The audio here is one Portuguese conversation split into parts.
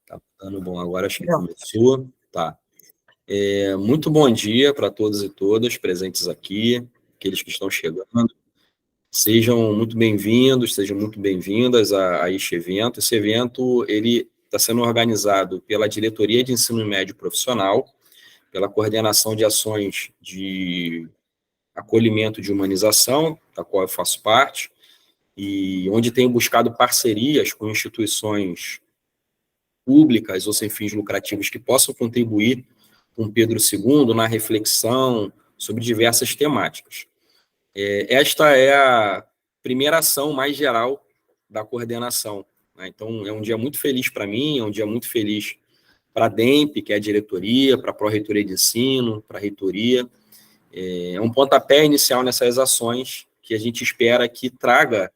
Tá dando bom, agora acho que começou. Tá. Muito bom dia para todos e todas presentes aqui, aqueles que estão chegando. Sejam muito bem-vindos, sejam muito bem-vindas a este evento. Esse evento ele está sendo organizado pela Diretoria de Ensino Médio Profissional, pela Coordenação de Ações de Acolhimento de Humanização, da qual eu faço parte, e onde tenho buscado parcerias com instituições públicas ou sem fins lucrativos que possam contribuir com Pedro II na reflexão sobre diversas temáticas. Esta é a primeira ação mais geral da coordenação, né? Então, é um dia muito feliz para mim, é um dia muito feliz para a DEMP, que é a diretoria, para a Pró-Reitoria de Ensino, para a reitoria. É um pontapé inicial nessas ações que a gente espera que traga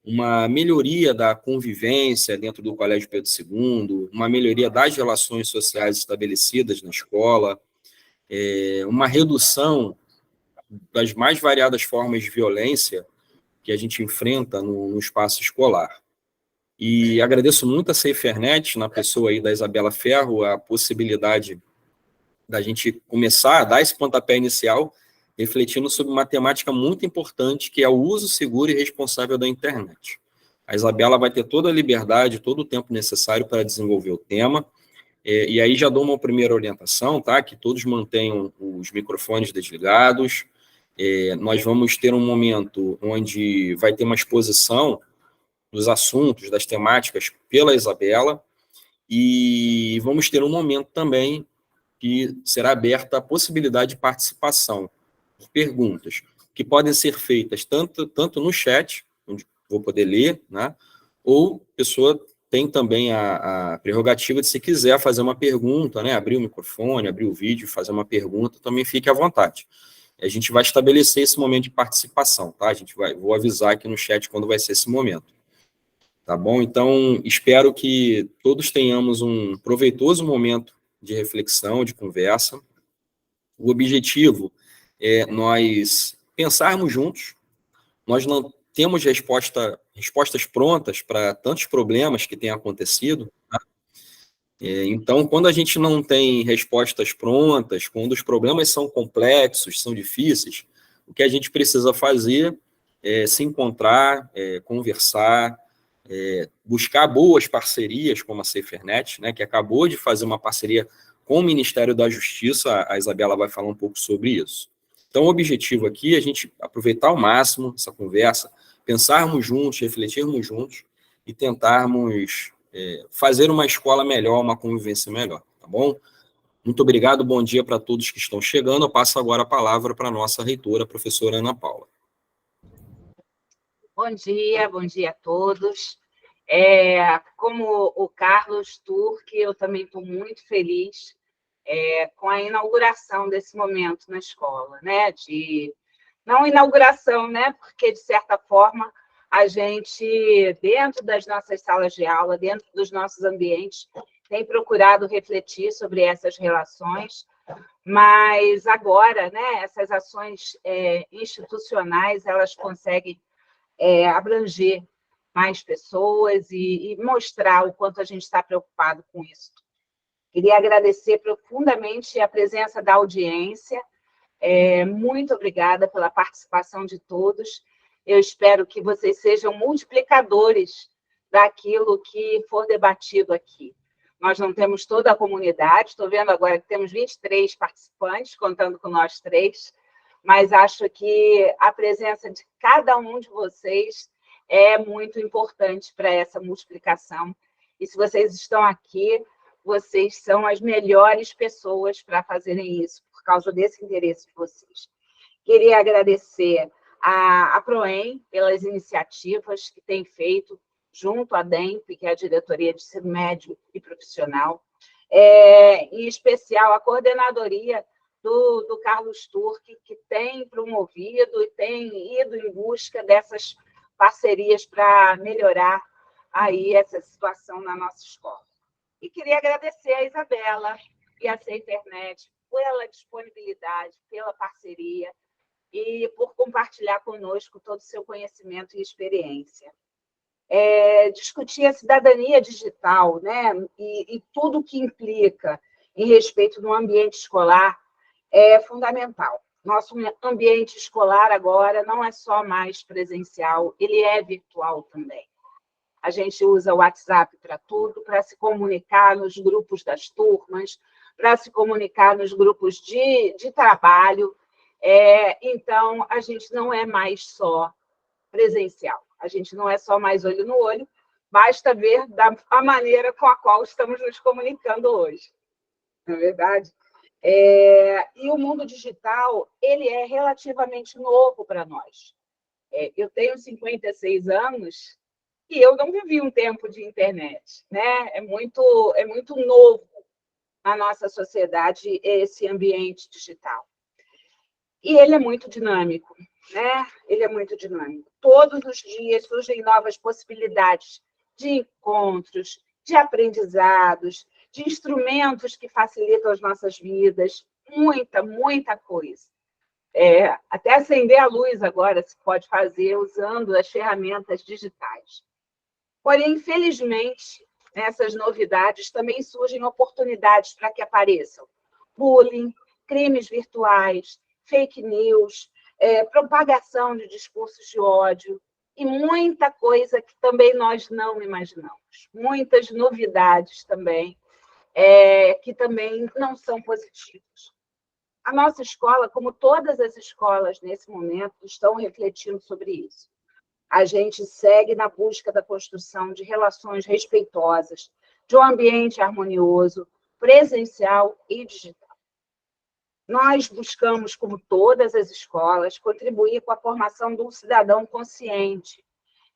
uma melhoria da convivência dentro do Colégio Pedro II, uma melhoria das relações sociais estabelecidas na escola, uma redução das mais variadas formas de violência que a gente enfrenta no espaço escolar. E agradeço muito a SaferNet, na pessoa aí da Isabela Ferro, a possibilidade da gente começar a dar esse pontapé inicial, refletindo sobre uma temática muito importante, que é o uso seguro e responsável da internet. A Isabela vai ter toda a liberdade, todo o tempo necessário para desenvolver o tema, e aí já dou uma primeira orientação, tá? Que todos mantenham os microfones desligados. Nós vamos ter um momento onde vai ter uma exposição dos assuntos, das temáticas pela Isabela, e vamos ter um momento também que será aberta a possibilidade de participação, de perguntas, que podem ser feitas tanto no chat, onde vou poder ler, né, ou a pessoa tem também a prerrogativa de, se quiser fazer uma pergunta, né, abrir o microfone, abrir o vídeo, fazer uma pergunta, também fique à vontade. A gente vai estabelecer esse momento de participação, tá? Vou avisar aqui no chat quando vai ser esse momento. Tá bom? Então, espero que todos tenhamos um proveitoso momento de reflexão, de conversa. O objetivo é nós pensarmos juntos. Nós não temos respostas prontas para tantos problemas que têm acontecido, tá? Então, quando a gente não tem respostas prontas, quando os problemas são complexos, são difíceis, o que a gente precisa fazer é se encontrar, conversar, buscar boas parcerias, como a SaferNet, né, que acabou de fazer uma parceria com o Ministério da Justiça. A Isabela vai falar um pouco sobre isso. Então, o objetivo aqui é a gente aproveitar ao máximo essa conversa, pensarmos juntos, refletirmos juntos e tentarmos fazer uma escola melhor, uma convivência melhor, tá bom? Muito obrigado, bom dia para todos que estão chegando. Eu passo agora a palavra para a nossa reitora, a professora Ana Paula. Bom dia a todos. Como o Carlos Turque, eu também estou muito feliz com a inauguração desse momento na escola, né? Não inauguração, né? Porque, de certa forma, a gente, dentro das nossas salas de aula, dentro dos nossos ambientes, tem procurado refletir sobre essas relações, mas agora, né, essas ações institucionais, elas conseguem abranger mais pessoas e mostrar o quanto a gente está preocupado com isso. Queria agradecer profundamente a presença da audiência. Muito obrigada pela participação de todos. Eu espero que vocês sejam multiplicadores daquilo que for debatido aqui. Nós não temos toda a comunidade, estou vendo agora que temos 23 participantes, contando com nós três, mas acho que a presença de cada um de vocês é muito importante para essa multiplicação. E se vocês estão aqui, vocês são as melhores pessoas para fazerem isso, por causa desse interesse de vocês. Queria agradecer a Proem pelas iniciativas que tem feito junto à DEMP, que é a Diretoria de Ensino Médio e Profissional, em especial a coordenadoria do Carlos Turque, que tem promovido e tem ido em busca dessas parcerias para melhorar aí essa situação na nossa escola. E queria agradecer a Isabela e a SaferNet pela disponibilidade, pela parceria e por compartilhar conosco todo o seu conhecimento e experiência. discutir a cidadania digital, né? E tudo o que implica em respeito do ambiente escolar é fundamental. Nosso ambiente escolar agora não é só mais presencial, ele é virtual também. A gente usa o WhatsApp para tudo, para se comunicar nos grupos das turmas, para se comunicar nos grupos de trabalho. Então, a gente não é mais só presencial, a gente não é só mais olho no olho, basta ver a maneira com a qual estamos nos comunicando hoje. Não é verdade? E o mundo digital, ele é relativamente novo para nós. Eu tenho 56 anos e eu não vivi um tempo de internet, né? É muito novo na nossa sociedade esse ambiente digital. E ele é muito dinâmico, né? Ele é muito dinâmico. Todos os dias surgem novas possibilidades de encontros, de aprendizados, de instrumentos que facilitam as nossas vidas, muita coisa. Até acender a luz agora se pode fazer usando as ferramentas digitais. Porém, infelizmente, nessas novidades também surgem oportunidades para que apareçam bullying, crimes virtuais, fake news, propagação de discursos de ódio e muita coisa que também nós não imaginamos. Muitas novidades também, que também não são positivas. A nossa escola, como todas as escolas nesse momento, estão refletindo sobre isso. A gente segue na busca da construção de relações respeitosas, de um ambiente harmonioso, presencial e digital. Nós buscamos, como todas as escolas, contribuir com a formação de um cidadão consciente.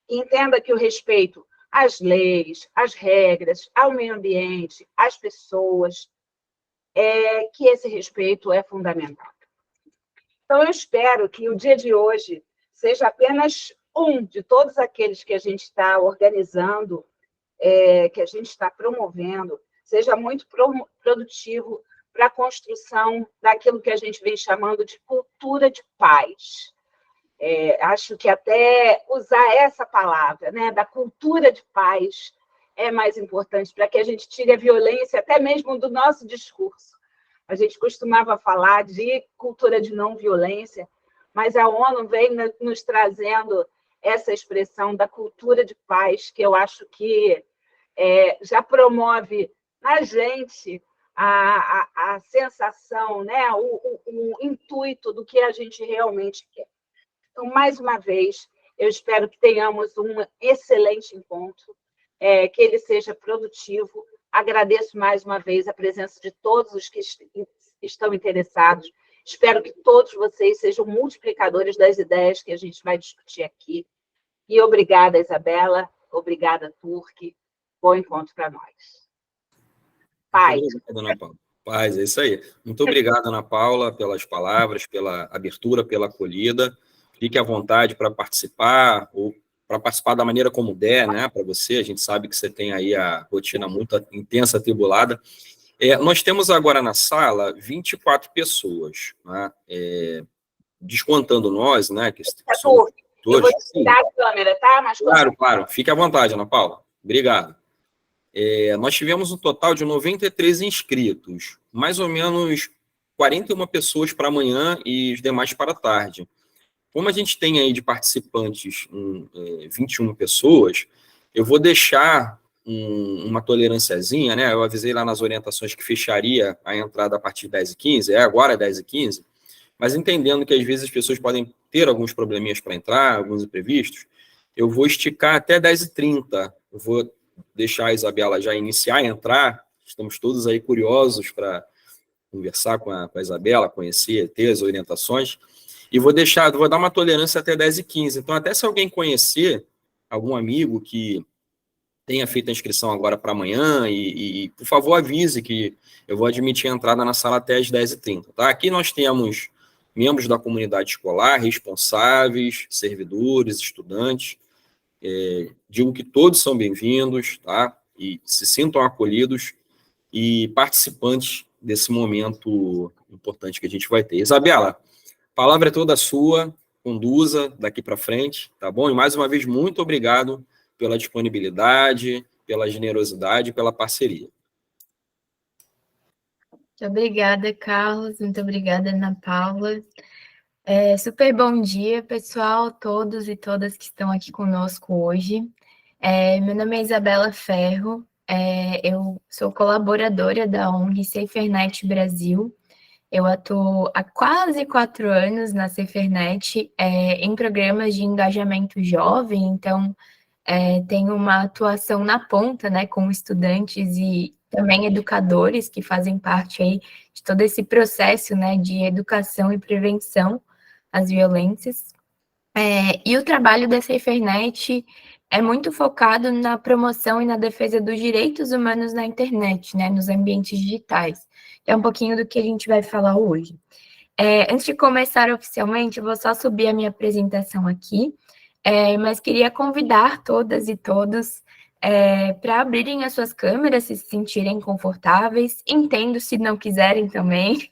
Entenda que o respeito às leis, às regras, ao meio ambiente, às pessoas, que esse respeito é fundamental. Então, eu espero que o dia de hoje seja apenas um de todos aqueles que a gente está organizando, que a gente está promovendo, seja muito produtivo para a construção daquilo que a gente vem chamando de cultura de paz. Acho que até usar essa palavra, né, da cultura de paz, é mais importante para que a gente tire a violência até mesmo do nosso discurso. A gente costumava falar de cultura de não violência, mas a ONU vem nos trazendo essa expressão da cultura de paz, que eu acho que já promove na gente a sensação, né, o intuito do que a gente realmente quer. Então, mais uma vez, eu espero que tenhamos um excelente encontro, que ele seja produtivo. Agradeço mais uma vez a presença de todos os que estão interessados. Espero que todos vocês sejam multiplicadores das ideias que a gente vai discutir aqui. E obrigada, Isabela. Obrigada, Turque. Bom encontro para nós. Paz. Muito obrigado, Ana Paula. Paz, é isso aí. Muito obrigado, Ana Paula, pelas palavras, pela abertura, pela acolhida. Fique à vontade para participar, ou para participar da maneira como der, né, para você. A gente sabe que você tem aí a rotina muito intensa, atribulada. Nós temos agora na sala 24 pessoas, né, descontando nós, né, que somos todos. Eu vou desligar a câmera, tá? Mas claro. Fique à vontade, Ana Paula. Obrigado. Nós tivemos um total de 93 inscritos, mais ou menos 41 pessoas para amanhã e os demais para a tarde. Como a gente tem aí de participantes 21 pessoas, eu vou deixar uma tolerânciazinha, né? Eu avisei lá nas orientações que fecharia a entrada a partir de 10h15, agora 10h15, mas entendendo que às vezes as pessoas podem ter alguns probleminhas para entrar, alguns imprevistos, eu vou esticar até 10h30. Eu vou deixar a Isabela já iniciar a entrar, estamos todos aí curiosos para conversar com a Isabela, conhecer, ter as orientações, e vou dar uma tolerância até 10h15. Então, até se alguém conhecer algum amigo que tenha feito a inscrição agora para amanhã, e por favor avise que eu vou admitir a entrada na sala até as 10h30. Tá? Aqui nós temos membros da comunidade escolar, responsáveis, servidores, estudantes. Digo que todos são bem-vindos, tá? E se sintam acolhidos e participantes desse momento importante que a gente vai ter. Isabela, a palavra é toda sua, conduza daqui para frente, tá bom? E mais uma vez, muito obrigado pela disponibilidade, pela generosidade e pela parceria. Muito obrigada, Carlos. Muito obrigada, Ana Paula. Super bom dia, pessoal, todos e todas que estão aqui conosco hoje. Meu nome é Isabela Ferro, eu sou colaboradora da ONG SaferNet Brasil. Eu atuo há quase 4 anos na SaferNet, em programas de engajamento jovem, então tenho uma atuação na ponta, né, com estudantes e também educadores que fazem parte aí de todo esse processo, né, de educação e prevenção às violências. E o trabalho da SaferNet é muito focado na promoção e na defesa dos direitos humanos na internet, né, nos ambientes digitais. É um pouquinho do que a gente vai falar hoje. Antes de começar oficialmente, eu vou só subir a minha apresentação aqui, mas queria convidar todas e todos para abrirem as suas câmeras, se sentirem confortáveis, entendo se não quiserem também,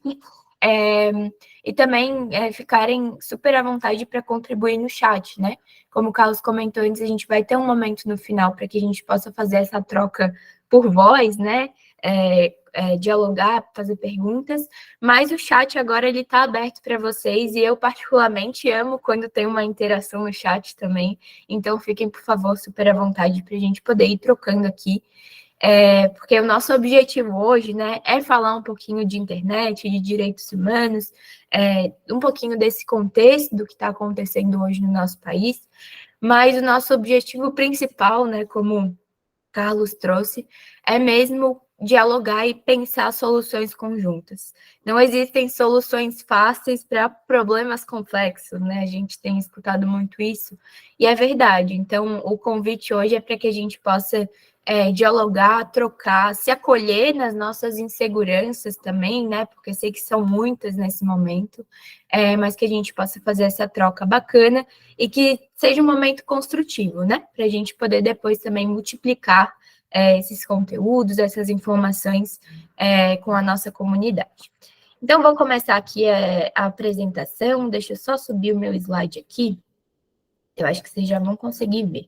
e também ficarem super à vontade para contribuir no chat, né? Como o Carlos comentou antes, a gente vai ter um momento no final para que a gente possa fazer essa troca por voz, né? Dialogar, fazer perguntas, mas o chat agora ele está aberto para vocês e eu particularmente amo quando tem uma interação no chat também, então fiquem, por favor, super à vontade para a gente poder ir trocando aqui, porque o nosso objetivo hoje, né, é falar um pouquinho de internet, de direitos humanos, um pouquinho desse contexto do que está acontecendo hoje no nosso país, mas o nosso objetivo principal, né, como Carlos trouxe, é mesmo dialogar e pensar soluções conjuntas. Não existem soluções fáceis para problemas complexos, né? A gente tem escutado muito isso, e é verdade. Então, o convite hoje é para que a gente possa dialogar, trocar, se acolher nas nossas inseguranças também, né? Porque sei que são muitas nesse momento, mas que a gente possa fazer essa troca bacana e que seja um momento construtivo, né? Para a gente poder depois também multiplicar esses conteúdos, essas informações com a nossa comunidade. Então, vou começar aqui a apresentação, deixa eu só subir o meu slide aqui, eu acho que vocês já vão conseguir ver.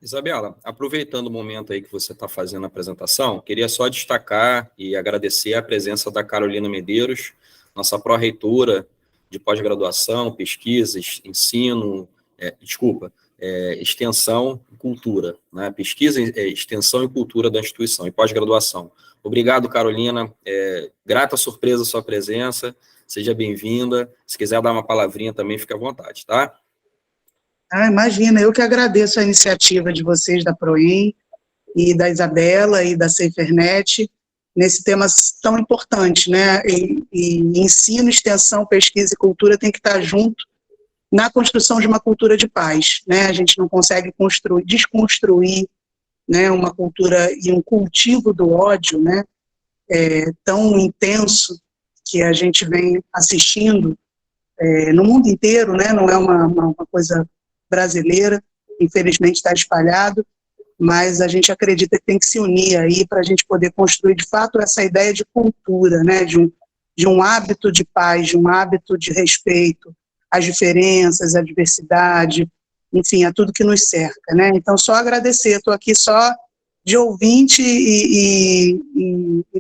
Isabela, aproveitando o momento aí que você está fazendo a apresentação, queria só destacar e agradecer a presença da Carolina Medeiros, nossa pró-reitora de pós-graduação, pesquisa, ensino, extensão e cultura, né? Pesquisa, extensão e cultura da instituição, e pós-graduação. Obrigado, Carolina, grata surpresa a sua presença, seja bem-vinda, se quiser dar uma palavrinha também, fique à vontade, tá? Imagina, eu que agradeço a iniciativa de vocês da Proem e da Isabela e da SaferNet nesse tema tão importante, né? E ensino, extensão, pesquisa e cultura tem que estar junto na construção de uma cultura de paz, né? A gente não consegue desconstruir, né, uma cultura e um cultivo do ódio, né, tão intenso que a gente vem assistindo no mundo inteiro, né? Não é uma coisa brasileira, infelizmente está espalhado, mas a gente acredita que tem que se unir aí para a gente poder construir de fato essa ideia de cultura, né, de um hábito de paz, de um hábito de respeito às diferenças, à diversidade, enfim, a tudo que nos cerca, né? Então, só agradecer, estou aqui só de ouvinte e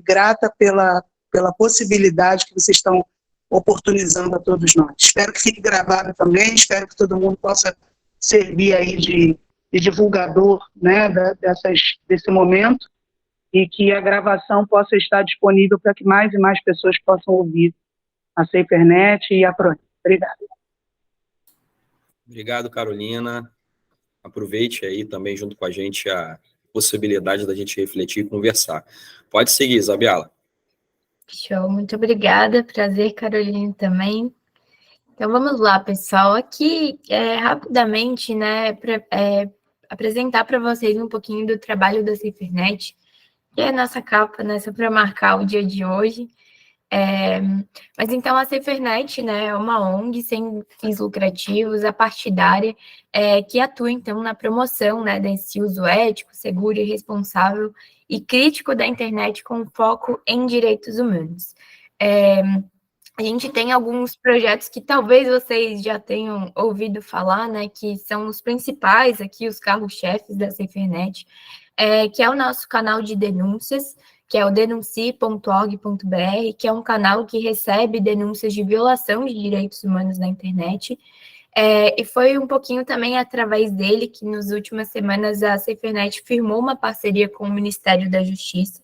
grata pela possibilidade que vocês estão oportunizando a todos nós. Espero que fique gravado também, espero que todo mundo possa servir aí de divulgador, né, desse momento, e que a gravação possa estar disponível para que mais e mais pessoas possam ouvir a SaferNet e a Proem. Obrigada. Obrigado, Carolina. Aproveite aí também junto com a gente a possibilidade da gente refletir e conversar. Pode seguir, Isabela. Show, muito obrigada. Prazer, Carolina, também. Então, vamos lá, pessoal. Aqui, rapidamente, né, apresentar para vocês um pouquinho do trabalho da SaferNet, que é a nossa capa, né, só para marcar o dia de hoje. Mas, então, a SaferNet, né, é uma ONG sem fins lucrativos, apartidária, que atua, então, na promoção, né, desse uso ético, seguro e responsável e crítico da internet com foco em direitos humanos. A gente tem alguns projetos que talvez vocês já tenham ouvido falar, né, que são os principais aqui, os carros-chefes da SaferNet, que é o nosso canal de denúncias, que é o denuncie.org.br, que é um canal que recebe denúncias de violação de direitos humanos na internet. E foi um pouquinho também através dele que, nas últimas semanas, a SaferNet firmou uma parceria com o Ministério da Justiça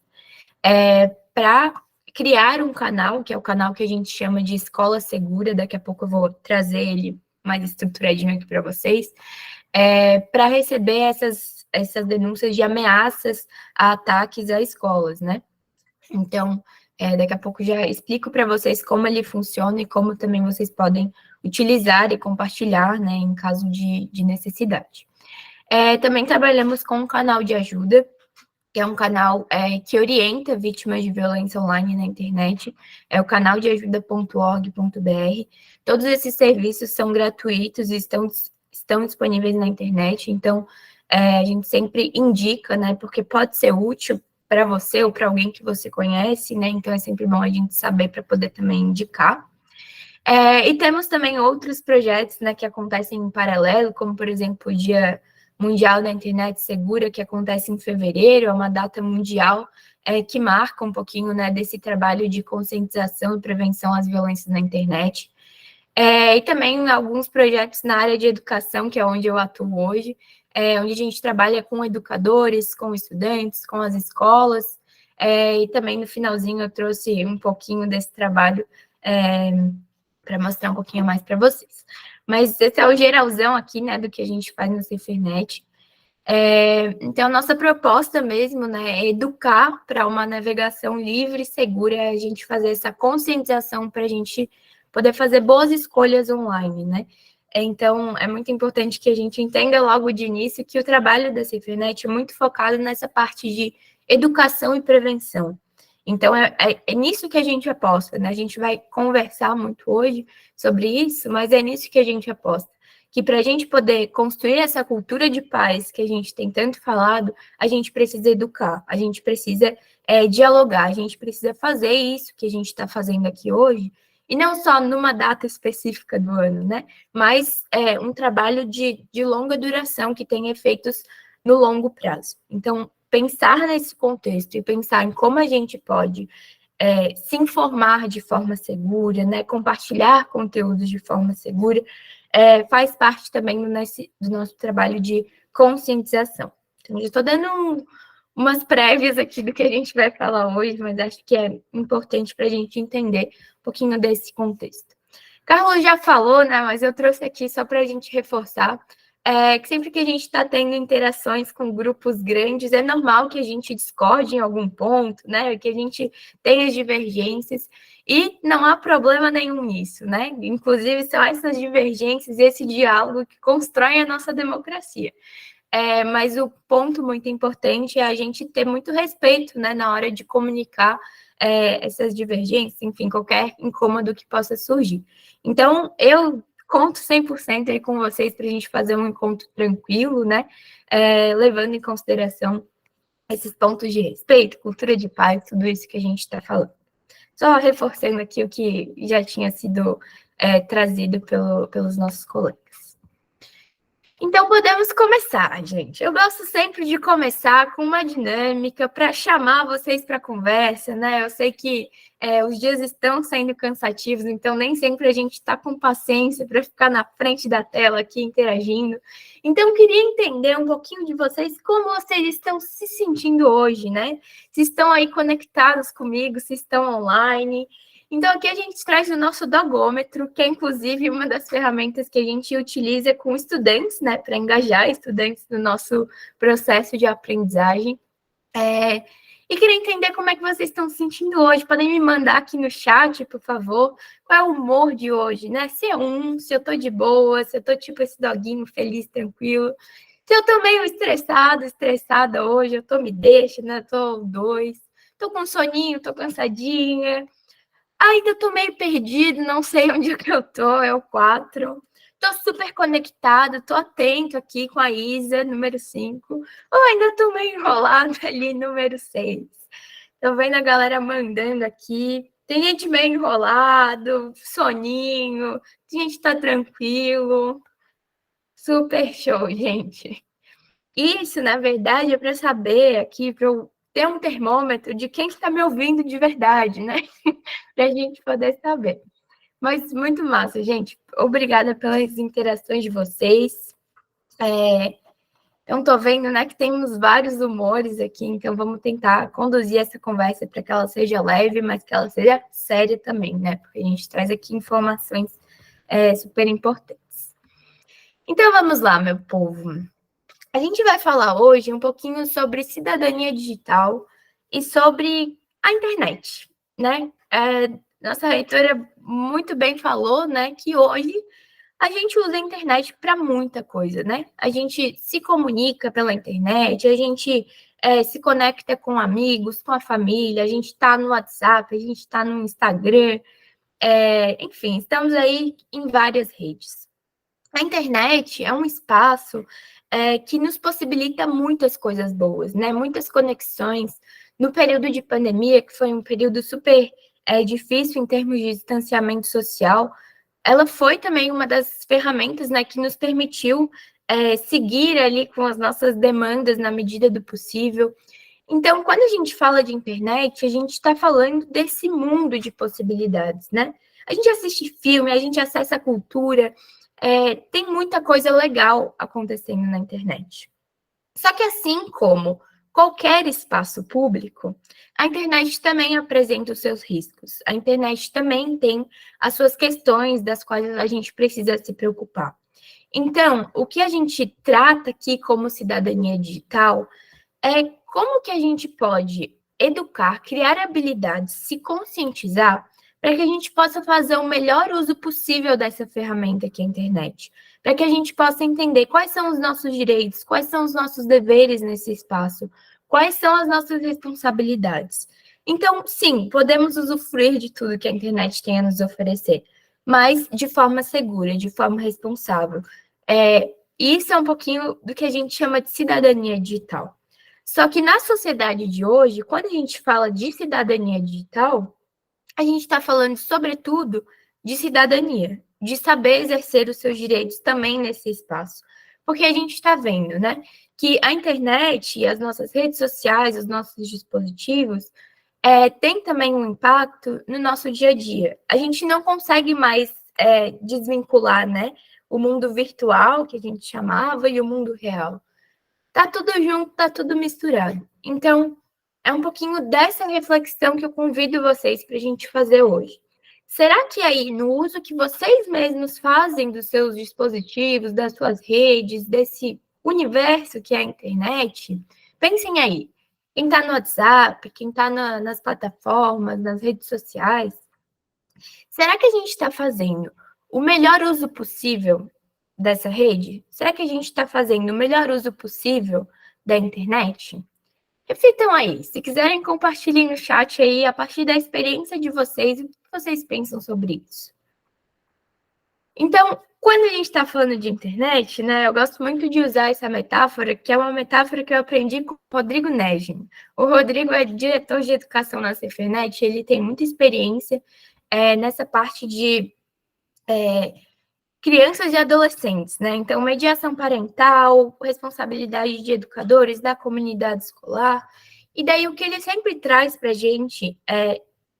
para criar um canal, que é o canal que a gente chama de Escola Segura. Daqui a pouco eu vou trazer ele mais estruturadinho aqui para vocês, para receber essas denúncias de ameaças a ataques a escolas, né? Então, daqui a pouco já explico para vocês como ele funciona e como também vocês podem utilizar e compartilhar, né, em caso de necessidade. Também trabalhamos com um canal de ajuda, que é um canal que orienta vítimas de violência online na internet, é o canal de ajuda.org.br. Todos esses serviços são gratuitos e estão disponíveis na internet, então a gente sempre indica, né, porque pode ser útil para você ou para alguém que você conhece, né, então é sempre bom a gente saber para poder também indicar. E temos também outros projetos, né, que acontecem em paralelo, como, por exemplo, o Dia Mundial da Internet Segura, que acontece em fevereiro, é uma data mundial que marca um pouquinho, né, desse trabalho de conscientização e prevenção às violências na internet. E também alguns projetos na área de educação, que é onde eu atuo hoje, onde a gente trabalha com educadores, com estudantes, com as escolas, e também no finalzinho eu trouxe um pouquinho desse trabalho para mostrar um pouquinho mais para vocês. Mas esse é o geralzão aqui, né, do que a gente faz no SaferNet. Então, nossa proposta mesmo, né, é educar para uma navegação livre e segura, a gente fazer essa conscientização para a gente poder fazer boas escolhas online, né? Então, é muito importante que a gente entenda logo de início que o trabalho da SaferNet é muito focado nessa parte de educação e prevenção. Então, é nisso que a gente aposta, né? A gente vai conversar muito hoje sobre isso, mas é nisso que a gente aposta. Que para a gente poder construir essa cultura de paz que a gente tem tanto falado, a gente precisa educar, a gente precisa dialogar, a gente precisa fazer isso que a gente está fazendo aqui hoje, e não só numa data específica do ano, né? Mas um trabalho de longa duração que tem efeitos no longo prazo. Então, pensar nesse contexto e pensar em como a gente pode se informar de forma segura, né, compartilhar conteúdos de forma segura, faz parte também do nosso trabalho de conscientização. Então, já estou dando umas prévias aqui do que a gente vai falar hoje, mas acho que é importante para a gente entender um pouquinho desse contexto. Carlos já falou, né, mas eu trouxe aqui só para a gente reforçar, que sempre que a gente está tendo interações com grupos grandes, é normal que a gente discorde em algum ponto, né? Que a gente tenha divergências, e não há problema nenhum nisso, né? Inclusive, são essas divergências e esse diálogo que constroem a nossa democracia. Mas o ponto muito importante é a gente ter muito respeito, né, na hora de comunicar essas divergências, enfim, qualquer incômodo que possa surgir. Então, eu conto 100% aí com vocês para a gente fazer um encontro tranquilo, né? Levando em consideração esses pontos de respeito, cultura de paz, tudo isso que a gente está falando. Só reforçando aqui o que já tinha sido trazido pelos nossos colegas. Então, podemos começar, gente. Eu gosto sempre de começar com uma dinâmica para chamar vocês para a conversa, né? Eu sei que os dias estão sendo cansativos, então nem sempre a gente está com paciência para ficar na frente da tela aqui interagindo. Então, eu queria entender um pouquinho de vocês, como vocês estão se sentindo hoje, né? Se estão aí conectados comigo, se estão online. Então, aqui a gente traz o nosso dogômetro, que é, inclusive, uma das ferramentas que a gente utiliza com estudantes, né, para engajar estudantes no nosso processo de aprendizagem. E queria entender como é que vocês estão se sentindo hoje. Podem me mandar aqui no chat, por favor, qual é o humor de hoje, né? Se é se eu tô de boa, se eu tô tipo esse doguinho feliz, tranquilo. Se eu tô meio estressada hoje, eu tô me deixa, né? Tô 2. Tô com soninho, tô cansadinha. Ainda tô meio perdido, não sei onde que eu tô, é o 4. Tô super conectado, tô atento aqui com a Isa, número 5. Ou ainda tô meio enrolado ali, número 6. Tô vendo a galera mandando aqui. Tem gente meio enrolado, soninho, tem gente que tá tranquilo. Super show, gente. Isso, na verdade, é para saber aqui, para eu ter um termômetro de quem está me ouvindo de verdade, né? Para a gente poder saber. Mas muito massa, gente. Obrigada pelas interações de vocês. Eu estou vendo, né, que temos vários humores aqui, então vamos tentar conduzir essa conversa para que ela seja leve, mas que ela seja séria também, né? Porque a gente traz aqui informações super importantes. Então vamos lá, meu povo. A gente vai falar hoje um pouquinho sobre cidadania digital e sobre a internet, né? Nossa reitora muito bem falou, né, que hoje a gente usa a internet para muita coisa, né? A gente se comunica pela internet, a gente se conecta com amigos, com a família, a gente está no WhatsApp, a gente está no Instagram, enfim, estamos aí em várias redes. A internet é um espaço que nos possibilita muitas coisas boas, né? Muitas conexões. No período de pandemia, que foi um período super difícil em termos de distanciamento social, ela foi também uma das ferramentas, né, que nos permitiu seguir ali com as nossas demandas na medida do possível. Então, quando a gente fala de internet, a gente está falando desse mundo de possibilidades, né? A gente assiste filme, a gente acessa a cultura, tem muita coisa legal acontecendo na internet. Só que assim como qualquer espaço público, a internet também apresenta os seus riscos. A internet também tem as suas questões das quais a gente precisa se preocupar. Então, o que a gente trata aqui como cidadania digital é como que a gente pode educar, criar habilidades, se conscientizar para que a gente possa fazer o melhor uso possível dessa ferramenta que é a internet, para que a gente possa entender quais são os nossos direitos, quais são os nossos deveres nesse espaço, quais são as nossas responsabilidades. Então, sim, podemos usufruir de tudo que a internet tem a nos oferecer, mas de forma segura, de forma responsável. Isso é um pouquinho do que a gente chama de cidadania digital. Só que na sociedade de hoje, quando a gente fala de cidadania digital, a gente está falando, sobretudo, de cidadania, de saber exercer os seus direitos também nesse espaço. Porque a gente está vendo, né, que a internet e as nossas redes sociais, os nossos dispositivos, tem também um impacto no nosso dia a dia. A gente não consegue mais desvincular, né, o mundo virtual, que a gente chamava, e o mundo real. Tá tudo junto, tá tudo misturado. Então, é um pouquinho dessa reflexão que eu convido vocês para a gente fazer hoje. Será que aí, no uso que vocês mesmos fazem dos seus dispositivos, das suas redes, desse universo que é a internet, pensem aí, quem está no WhatsApp, quem está nas plataformas, nas redes sociais, será que a gente está fazendo o melhor uso possível dessa rede? Será que a gente está fazendo o melhor uso possível da internet? Reflitam aí. Se quiserem, compartilhem no chat aí, a partir da experiência de vocês, o que vocês pensam sobre isso. Então, quando a gente está falando de internet, né, eu gosto muito de usar essa metáfora, que é uma metáfora que eu aprendi com o Rodrigo Negin. O Rodrigo é diretor de educação na Cefernet, ele tem muita experiência nessa parte de crianças e adolescentes, né? Então, mediação parental, responsabilidade de educadores, da comunidade escolar. E daí, o que ele sempre traz para a gente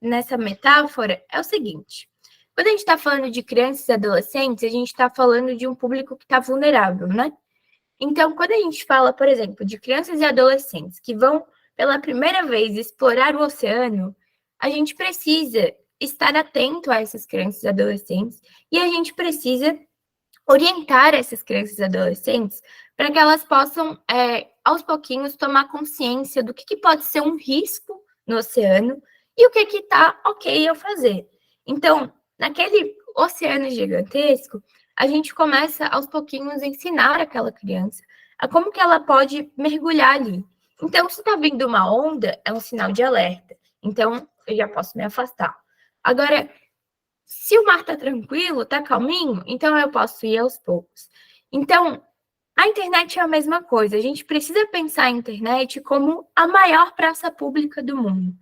nessa metáfora é o seguinte: quando a gente está falando de crianças e adolescentes, a gente está falando de um público que está vulnerável, né? Então, quando a gente fala, por exemplo, de crianças e adolescentes que vão pela primeira vez explorar o oceano, a gente precisa estar atento a essas crianças e adolescentes e a gente precisa orientar essas crianças e adolescentes para que elas possam, aos pouquinhos, tomar consciência do que pode ser um risco no oceano e o que está ok eu fazer. Então, naquele oceano gigantesco, a gente começa, aos pouquinhos, a ensinar aquela criança a como que ela pode mergulhar ali. Então, se está vindo uma onda, é um sinal de alerta. Então, eu já posso me afastar. Agora, se o mar está tranquilo, está calminho, então eu posso ir aos poucos. Então, a internet é a mesma coisa. A gente precisa pensar a internet como a maior praça pública do mundo.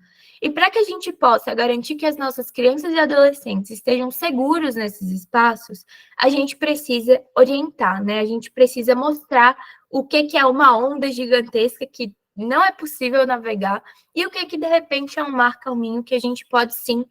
E para que a gente possa garantir que as nossas crianças e adolescentes estejam seguros nesses espaços, a gente precisa orientar, né? A gente precisa mostrar o que é uma onda gigantesca que não é possível navegar e o que de repente é um mar calminho que a gente pode sim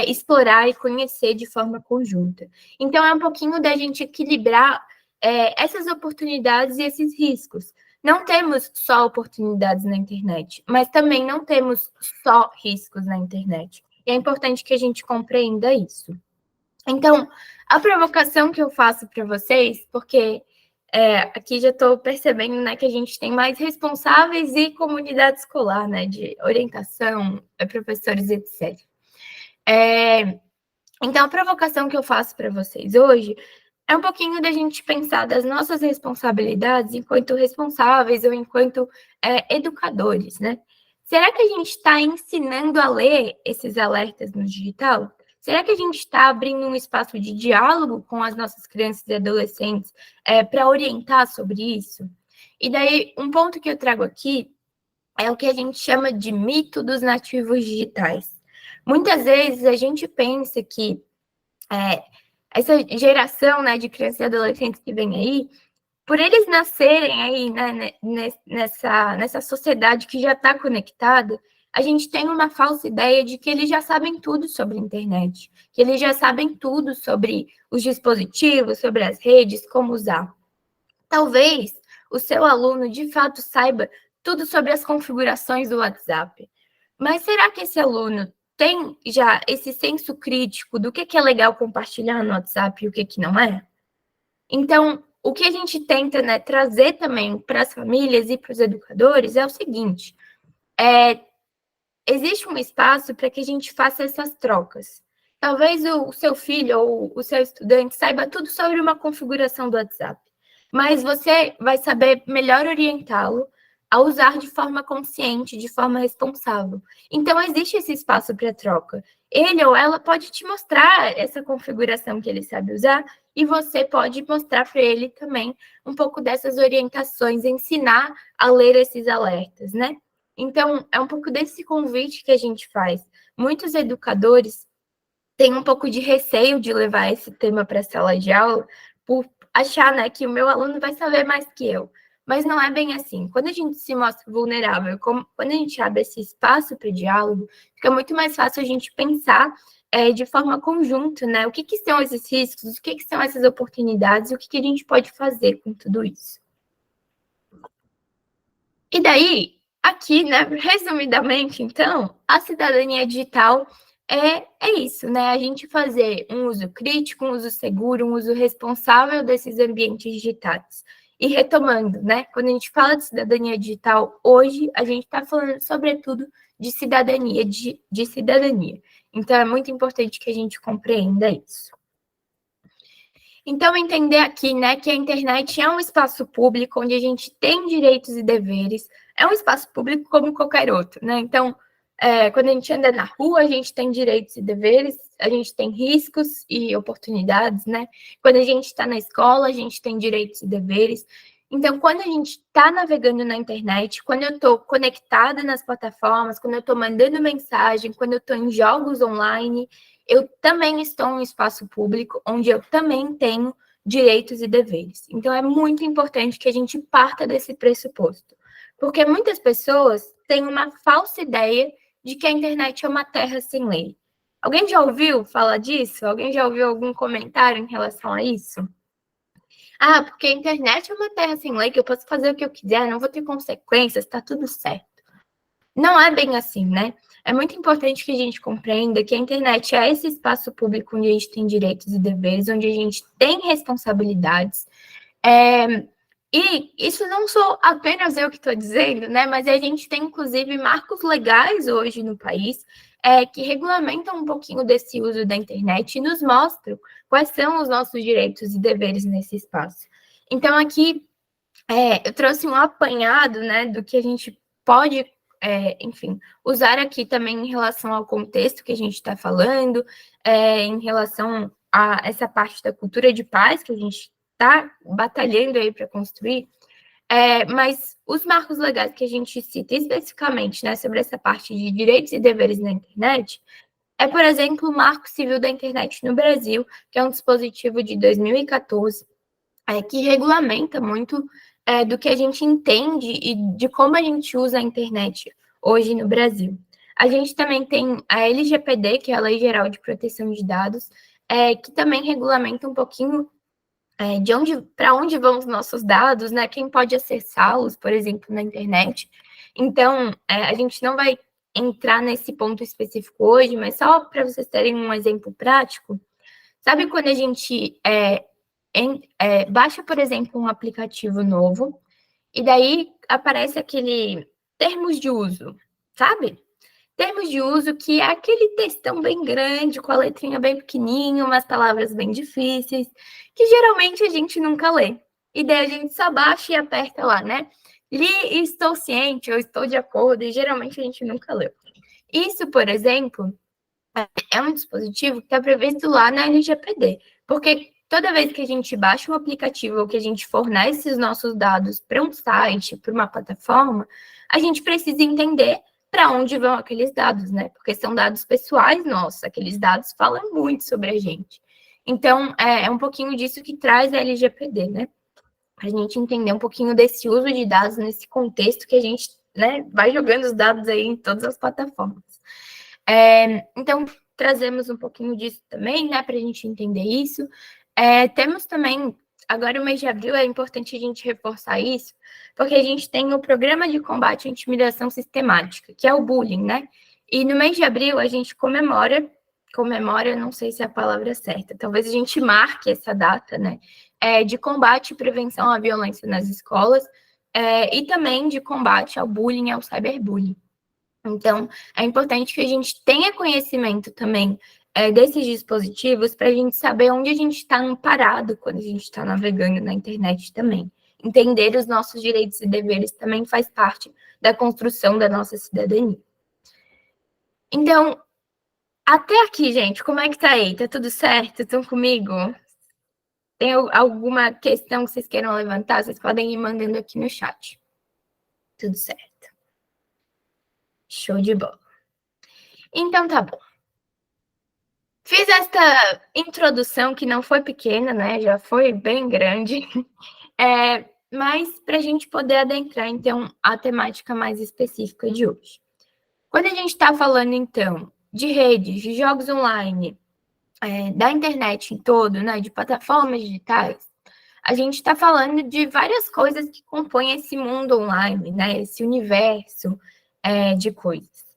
explorar e conhecer de forma conjunta. Então é um pouquinho da gente equilibrar essas oportunidades e esses riscos. Não temos só oportunidades na internet, mas também não temos só riscos na internet. E é importante que a gente compreenda isso. Então, a provocação que eu faço para vocês, porque aqui já estou percebendo, né, que a gente tem mais responsáveis e comunidade escolar, né, de orientação, professores, etc. Então, a provocação que eu faço para vocês hoje é um pouquinho da gente pensar das nossas responsabilidades enquanto responsáveis ou enquanto educadores, né? Será que a gente está ensinando a ler esses alertas no digital? Será que a gente está abrindo um espaço de diálogo com as nossas crianças e adolescentes para orientar sobre isso? E daí, um ponto que eu trago aqui é o que a gente chama de mito dos nativos digitais. Muitas vezes a gente pensa que essa geração, né, de crianças e adolescentes que vem aí, por eles nascerem aí, né, nessa sociedade que já está conectada, a gente tem uma falsa ideia de que eles já sabem tudo sobre a internet, que eles já sabem tudo sobre os dispositivos, sobre as redes, como usar. Talvez o seu aluno, de fato, saiba tudo sobre as configurações do WhatsApp, mas será que esse aluno tem já esse senso crítico do que é legal compartilhar no WhatsApp e o que não é? Então, o que a gente tenta, né, trazer também para as famílias e para os educadores é o seguinte, existe um espaço para que a gente faça essas trocas. Talvez o seu filho ou o seu estudante saiba tudo sobre uma configuração do WhatsApp, mas você vai saber melhor orientá-lo a usar de forma consciente, de forma responsável. Então, existe esse espaço para troca. Ele ou ela pode te mostrar essa configuração que ele sabe usar e você pode mostrar para ele também um pouco dessas orientações, ensinar a ler esses alertas, né? Então, é um pouco desse convite que a gente faz. Muitos educadores têm um pouco de receio de levar esse tema para a sala de aula por achar, né, que o meu aluno vai saber mais que eu. Mas não é bem assim. Quando a gente se mostra vulnerável, quando a gente abre esse espaço para diálogo, fica muito mais fácil a gente pensar de forma conjunta, né? O que são esses riscos, o que são essas oportunidades, o que a gente pode fazer com tudo isso. E daí, aqui, né, resumidamente, então, a cidadania digital é isso, né? A gente fazer um uso crítico, um uso seguro, um uso responsável desses ambientes digitais. E retomando, né? Quando a gente fala de cidadania digital, hoje a gente está falando, sobretudo, de cidadania, de cidadania. Então, é muito importante que a gente compreenda isso. Então, entender aqui, né, que a internet é um espaço público onde a gente tem direitos e deveres, é um espaço público como qualquer outro, né? Então, quando a gente anda na rua, a gente tem direitos e deveres, a gente tem riscos e oportunidades, né? Quando a gente está na escola, a gente tem direitos e deveres. Então, quando a gente está navegando na internet, quando eu estou conectada nas plataformas, quando eu estou mandando mensagem, quando eu estou em jogos online, eu também estou em um espaço público onde eu também tenho direitos e deveres. Então, é muito importante que a gente parta desse pressuposto, porque muitas pessoas têm uma falsa ideia de que a internet é uma terra sem lei. Alguém já ouviu falar disso? Alguém já ouviu algum comentário em relação a isso? Ah, porque a internet é uma terra sem lei, que eu posso fazer o que eu quiser, não vou ter consequências, tá tudo certo. Não é bem assim, né? É muito importante que a gente compreenda que a internet é esse espaço público onde a gente tem direitos e deveres, onde a gente tem responsabilidades. E isso não sou apenas eu que estou dizendo, né? Mas a gente tem, inclusive, marcos legais hoje no país que regulamentam um pouquinho desse uso da internet e nos mostram quais são os nossos direitos e deveres nesse espaço. Então, aqui, eu trouxe um apanhado, né, do que a gente pode, enfim, usar aqui também em relação ao contexto que a gente está falando, em relação a essa parte da cultura de paz que a gente está batalhando aí para construir. Mas os marcos legais que a gente cita especificamente, né, sobre essa parte de direitos e deveres na internet, por exemplo, o Marco Civil da Internet no Brasil, que é um dispositivo de 2014, que regulamenta muito do que a gente entende e de como a gente usa a internet hoje no Brasil. A gente também tem a LGPD, que é a Lei Geral de Proteção de Dados, que também regulamenta um pouquinho para onde vão os nossos dados, né? Quem pode acessá-los, por exemplo, na internet. Então, a gente não vai entrar nesse ponto específico hoje, mas só para vocês terem um exemplo prático, sabe quando a gente baixa, por exemplo, um aplicativo novo, e daí aparece aquele termos de uso, sabe? Termos de uso que é aquele textão bem grande, com a letrinha bem pequenininha, umas palavras bem difíceis, que geralmente a gente nunca lê. E daí a gente só baixa e aperta lá, né? Li e estou ciente, ou estou de acordo, e geralmente a gente nunca leu. Isso, por exemplo, é um dispositivo que está previsto lá na LGPD, porque toda vez que a gente baixa um aplicativo ou que a gente fornece os nossos dados para um site, para uma plataforma, a gente precisa entender para onde vão aqueles dados, né? Porque são dados pessoais nossos, aqueles dados falam muito sobre a gente. Então, é um pouquinho disso que traz a LGPD, né? A gente entender um pouquinho desse uso de dados nesse contexto que a gente, né, vai jogando os dados aí em todas as plataformas. Então, trazemos um pouquinho disso também, né, para a gente entender isso. Temos também, agora o mês de abril, é importante a gente reforçar isso, porque a gente tem o Programa de Combate à Intimidação Sistemática, que é o bullying, né? E no mês de abril a gente comemora, não sei se é a palavra certa, talvez a gente marque essa data, né? De combate e prevenção à violência nas escolas, e também de combate ao bullying e ao cyberbullying. Então, é importante que a gente tenha conhecimento também desses dispositivos para a gente saber onde a gente está amparado quando a gente está navegando na internet também. Entender os nossos direitos e deveres também faz parte da construção da nossa cidadania. Então, até aqui, gente, como é que tá aí? Tá tudo certo? Estão comigo? Tem alguma questão que vocês queiram levantar? Vocês podem ir mandando aqui no chat. Tudo certo. Show de bola. Então, tá bom. Fiz esta introdução que não foi pequena, né? Já foi bem grande. Mas para a gente poder adentrar, então, a temática mais específica de hoje. Quando a gente está falando, então, de redes, de jogos online, da internet em todo, né? De plataformas digitais, a gente está falando de várias coisas que compõem esse mundo online, né? Esse universo de coisas.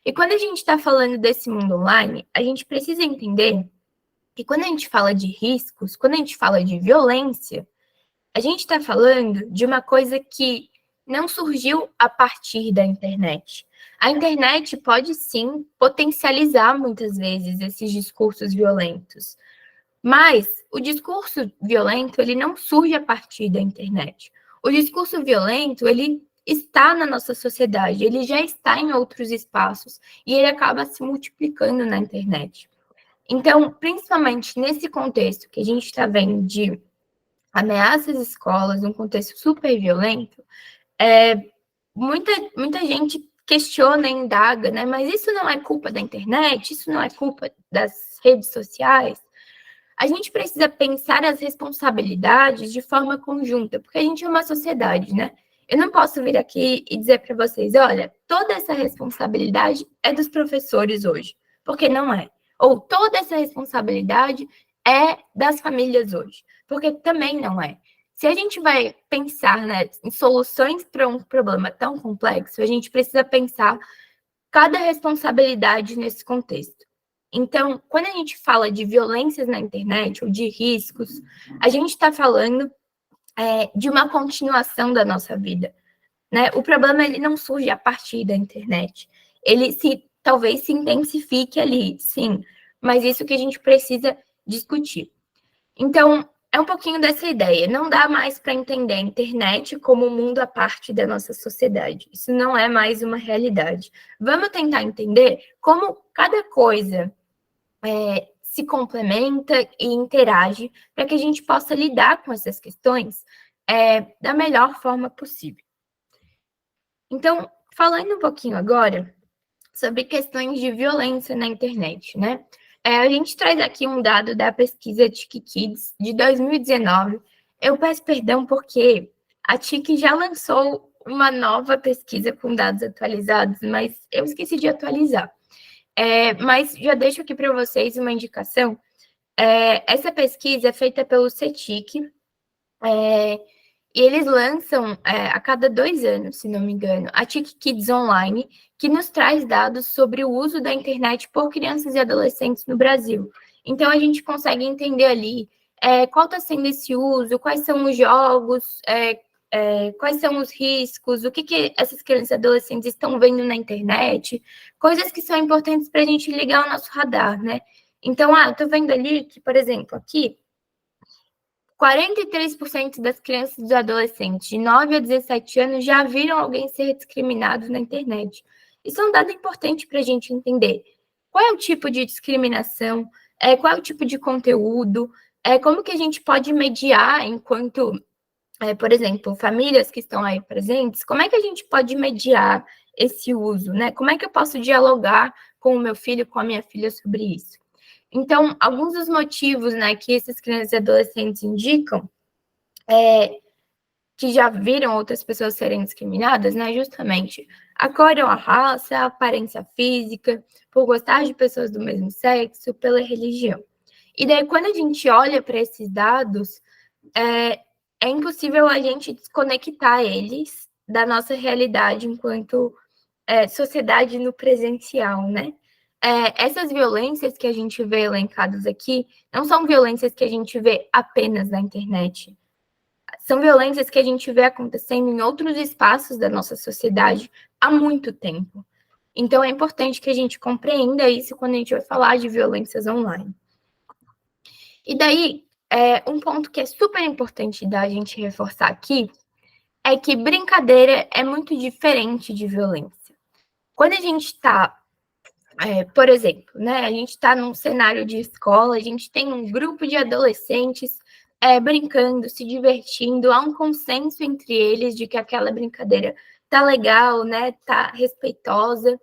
E quando a gente está falando desse mundo online, a gente precisa entender que quando a gente fala de riscos, quando a gente fala de violência, a gente está falando de uma coisa que não surgiu a partir da internet. A internet pode, sim, potencializar, muitas vezes, esses discursos violentos. Mas o discurso violento, ele não surge a partir da internet. O discurso violento, ele está na nossa sociedade, ele já está em outros espaços e ele acaba se multiplicando na internet. Então, principalmente nesse contexto que a gente está vendo de ameaças às escolas, um contexto super violento, muita gente questiona e indaga, né? Mas isso não é culpa da internet? Isso não é culpa das redes sociais? A gente precisa pensar as responsabilidades de forma conjunta, porque a gente é uma sociedade, né? Eu não posso vir aqui e dizer para vocês, olha, toda essa responsabilidade é dos professores hoje, porque não é. Ou toda essa responsabilidade é das famílias hoje, porque também não é. Se a gente vai pensar, né, em soluções para um problema tão complexo, a gente precisa pensar cada responsabilidade nesse contexto. Então, quando a gente fala de violências na internet ou de riscos, a gente está falando de uma continuação da nossa vida, né? O problema, ele não surge a partir da internet. Ele talvez se intensifique ali, sim, mas isso que a gente precisa discutir. Então, é um pouquinho dessa ideia. Não dá mais para entender a internet como um mundo à parte da nossa sociedade. Isso não é mais uma realidade. Vamos tentar entender como cada coisa se complementa e interage para que a gente possa lidar com essas questões da melhor forma possível. Então, falando um pouquinho agora sobre questões de violência na internet, né? A gente traz aqui um dado da pesquisa TIC Kids de 2019. Eu peço perdão porque a TIC já lançou uma nova pesquisa com dados atualizados, mas eu esqueci de atualizar. Mas já deixo aqui para vocês uma indicação. Essa pesquisa é feita pelo CETIC, e eles lançam a cada 2 anos, se não me engano, a TIC Kids Online, que nos traz dados sobre o uso da internet por crianças e adolescentes no Brasil. Então, a gente consegue entender ali qual está sendo esse uso, quais são os jogos, quais são os riscos, o que essas crianças e adolescentes estão vendo na internet, coisas que são importantes para a gente ligar o nosso radar, né? Então, eu estou vendo ali que, por exemplo, aqui, 43% das crianças e dos adolescentes de 9 a 17 anos já viram alguém ser discriminado na internet. Isso é um dado importante para a gente entender qual é o tipo de discriminação, qual é o tipo de conteúdo, como que a gente pode mediar enquanto, por exemplo, famílias que estão aí presentes, como é que a gente pode mediar esse uso, né? Como é que eu posso dialogar com o meu filho, com a minha filha sobre isso? Então, alguns dos motivos, né, que essas crianças e adolescentes indicam que já viram outras pessoas serem discriminadas, né, justamente a cor ou a raça, a aparência física, por gostar de pessoas do mesmo sexo, pela religião. E daí, quando a gente olha para esses dados, é impossível a gente desconectar eles da nossa realidade enquanto sociedade no presencial, né? Essas violências que a gente vê elencadas aqui não são violências que a gente vê apenas na internet. São violências que a gente vê acontecendo em outros espaços da nossa sociedade há muito tempo. Então, é importante que a gente compreenda isso quando a gente vai falar de violências online. E daí, um ponto que é super importante da gente reforçar aqui é que brincadeira é muito diferente de violência. Quando a gente está por exemplo, né, a gente está num cenário de escola, a gente tem um grupo de adolescentes brincando, se divertindo, há um consenso entre eles de que aquela brincadeira tá legal, né, tá respeitosa.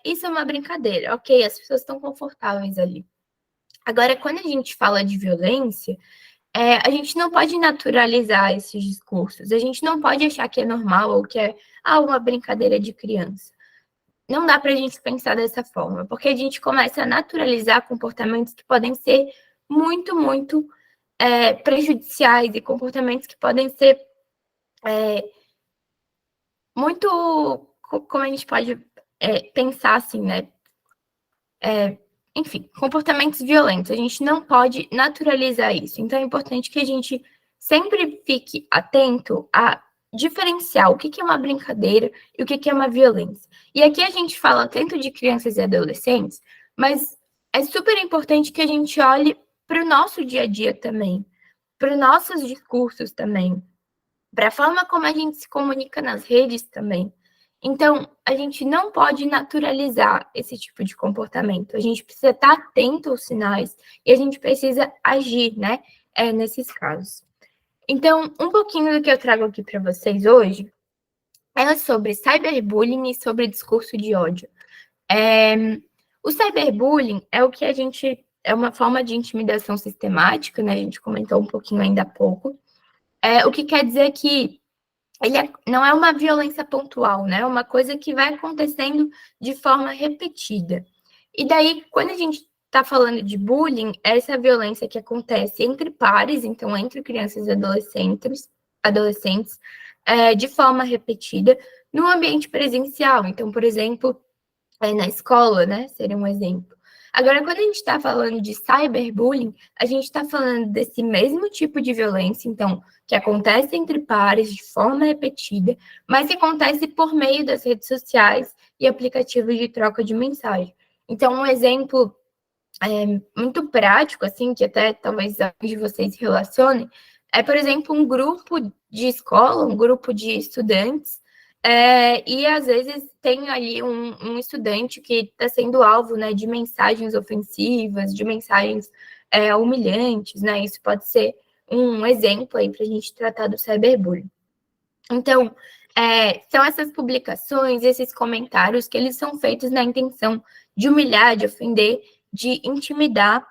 Isso é uma brincadeira, ok, as pessoas estão confortáveis ali. Agora, quando a gente fala de violência, a gente não pode naturalizar esses discursos, a gente não pode achar que é normal ou que é uma brincadeira de criança. Não dá para a gente pensar dessa forma, porque a gente começa a naturalizar comportamentos que podem ser muito, muito prejudiciais e comportamentos que podem ser muito, como a gente pode pensar assim, né? Enfim, comportamentos violentos. A gente não pode naturalizar isso. Então, é importante que a gente sempre fique atento a diferenciar o que é uma brincadeira e o que é uma violência. E aqui a gente fala tanto de crianças e adolescentes, mas é super importante que a gente olhe para o nosso dia a dia também, para os nossos discursos também, para a forma como a gente se comunica nas redes também. Então, a gente não pode naturalizar esse tipo de comportamento. A gente precisa estar atento aos sinais e a gente precisa agir, né, nesses casos. Então, um pouquinho do que eu trago aqui para vocês hoje é sobre cyberbullying e sobre discurso de ódio. O cyberbullying é o que é uma forma de intimidação sistemática, né? A gente comentou um pouquinho ainda há pouco. O que quer dizer que ele não é uma violência pontual, né? É uma coisa que vai acontecendo de forma repetida. E daí, quando a gente está falando de bullying, essa violência que acontece entre pares, então entre crianças e adolescentes, de forma repetida, no ambiente presencial. Então, por exemplo, na escola, né? Seria um exemplo. Agora, quando a gente está falando de cyberbullying, a gente está falando desse mesmo tipo de violência, então, que acontece entre pares de forma repetida, mas que acontece por meio das redes sociais e aplicativos de troca de mensagem. Então, um exemplo muito prático, assim, que até talvez alguns de vocês se relacionem, por exemplo, um grupo de escola, um grupo de estudantes, e às vezes tem ali um estudante que está sendo alvo, né, de mensagens ofensivas, de mensagens humilhantes, né? Isso pode ser um exemplo aí para a gente tratar do cyberbullying. Então, são essas publicações, esses comentários que eles são feitos na intenção de humilhar, de ofender, de intimidar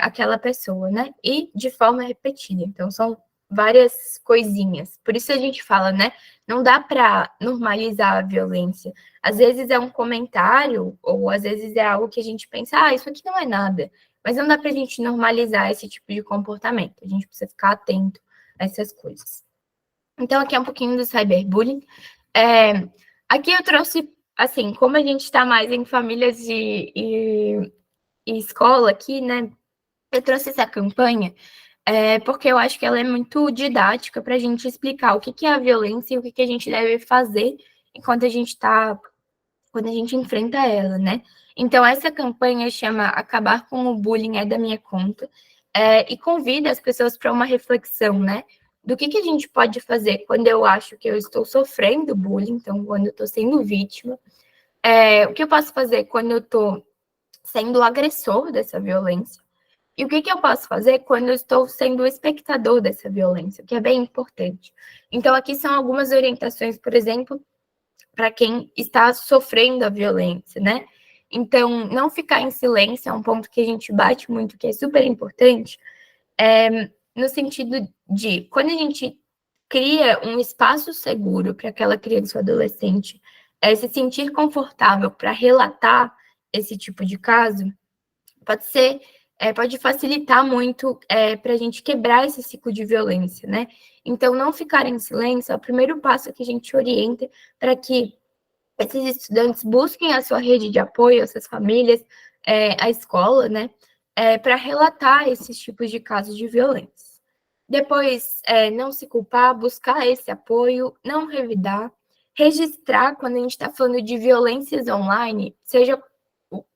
aquela pessoa, né? E de forma repetida. Então, são várias coisinhas. Por isso a gente fala, né? Não dá para normalizar a violência. Às vezes é um comentário, ou às vezes é algo que a gente pensa, isso aqui não é nada. Mas não dá para a gente normalizar esse tipo de comportamento. A gente precisa ficar atento a essas coisas. Então, aqui é um pouquinho do cyberbullying. Aqui eu trouxe, assim, como a gente está mais em famílias e escola aqui, né? Eu trouxe essa campanha porque eu acho que ela é muito didática para a gente explicar o que é a violência e o que a gente deve fazer quando a gente enfrenta ela, né? Então, essa campanha chama Acabar com o Bullying é da Minha Conta, e convida as pessoas para uma reflexão, né? Do que a gente pode fazer quando eu acho que eu estou sofrendo bullying, então, quando eu estou sendo vítima, o que eu posso fazer quando eu estou sendo o agressor dessa violência, e o que eu posso fazer quando eu estou sendo o espectador dessa violência, que é bem importante. Então, aqui são algumas orientações, por exemplo, para quem está sofrendo a violência, né? Então, não ficar em silêncio é um ponto que a gente bate muito, que é super importante, no sentido de, quando a gente cria um espaço seguro para aquela criança ou adolescente se sentir confortável para relatar esse tipo de caso, pode facilitar muito para a gente quebrar esse ciclo de violência, né? Então, não ficar em silêncio é o primeiro passo que a gente orienta para que esses estudantes busquem a sua rede de apoio, essas famílias, a escola, né? Para relatar esses tipos de casos de violência. Depois, não se culpar, buscar esse apoio, não revidar, registrar quando a gente está falando de violências online, seja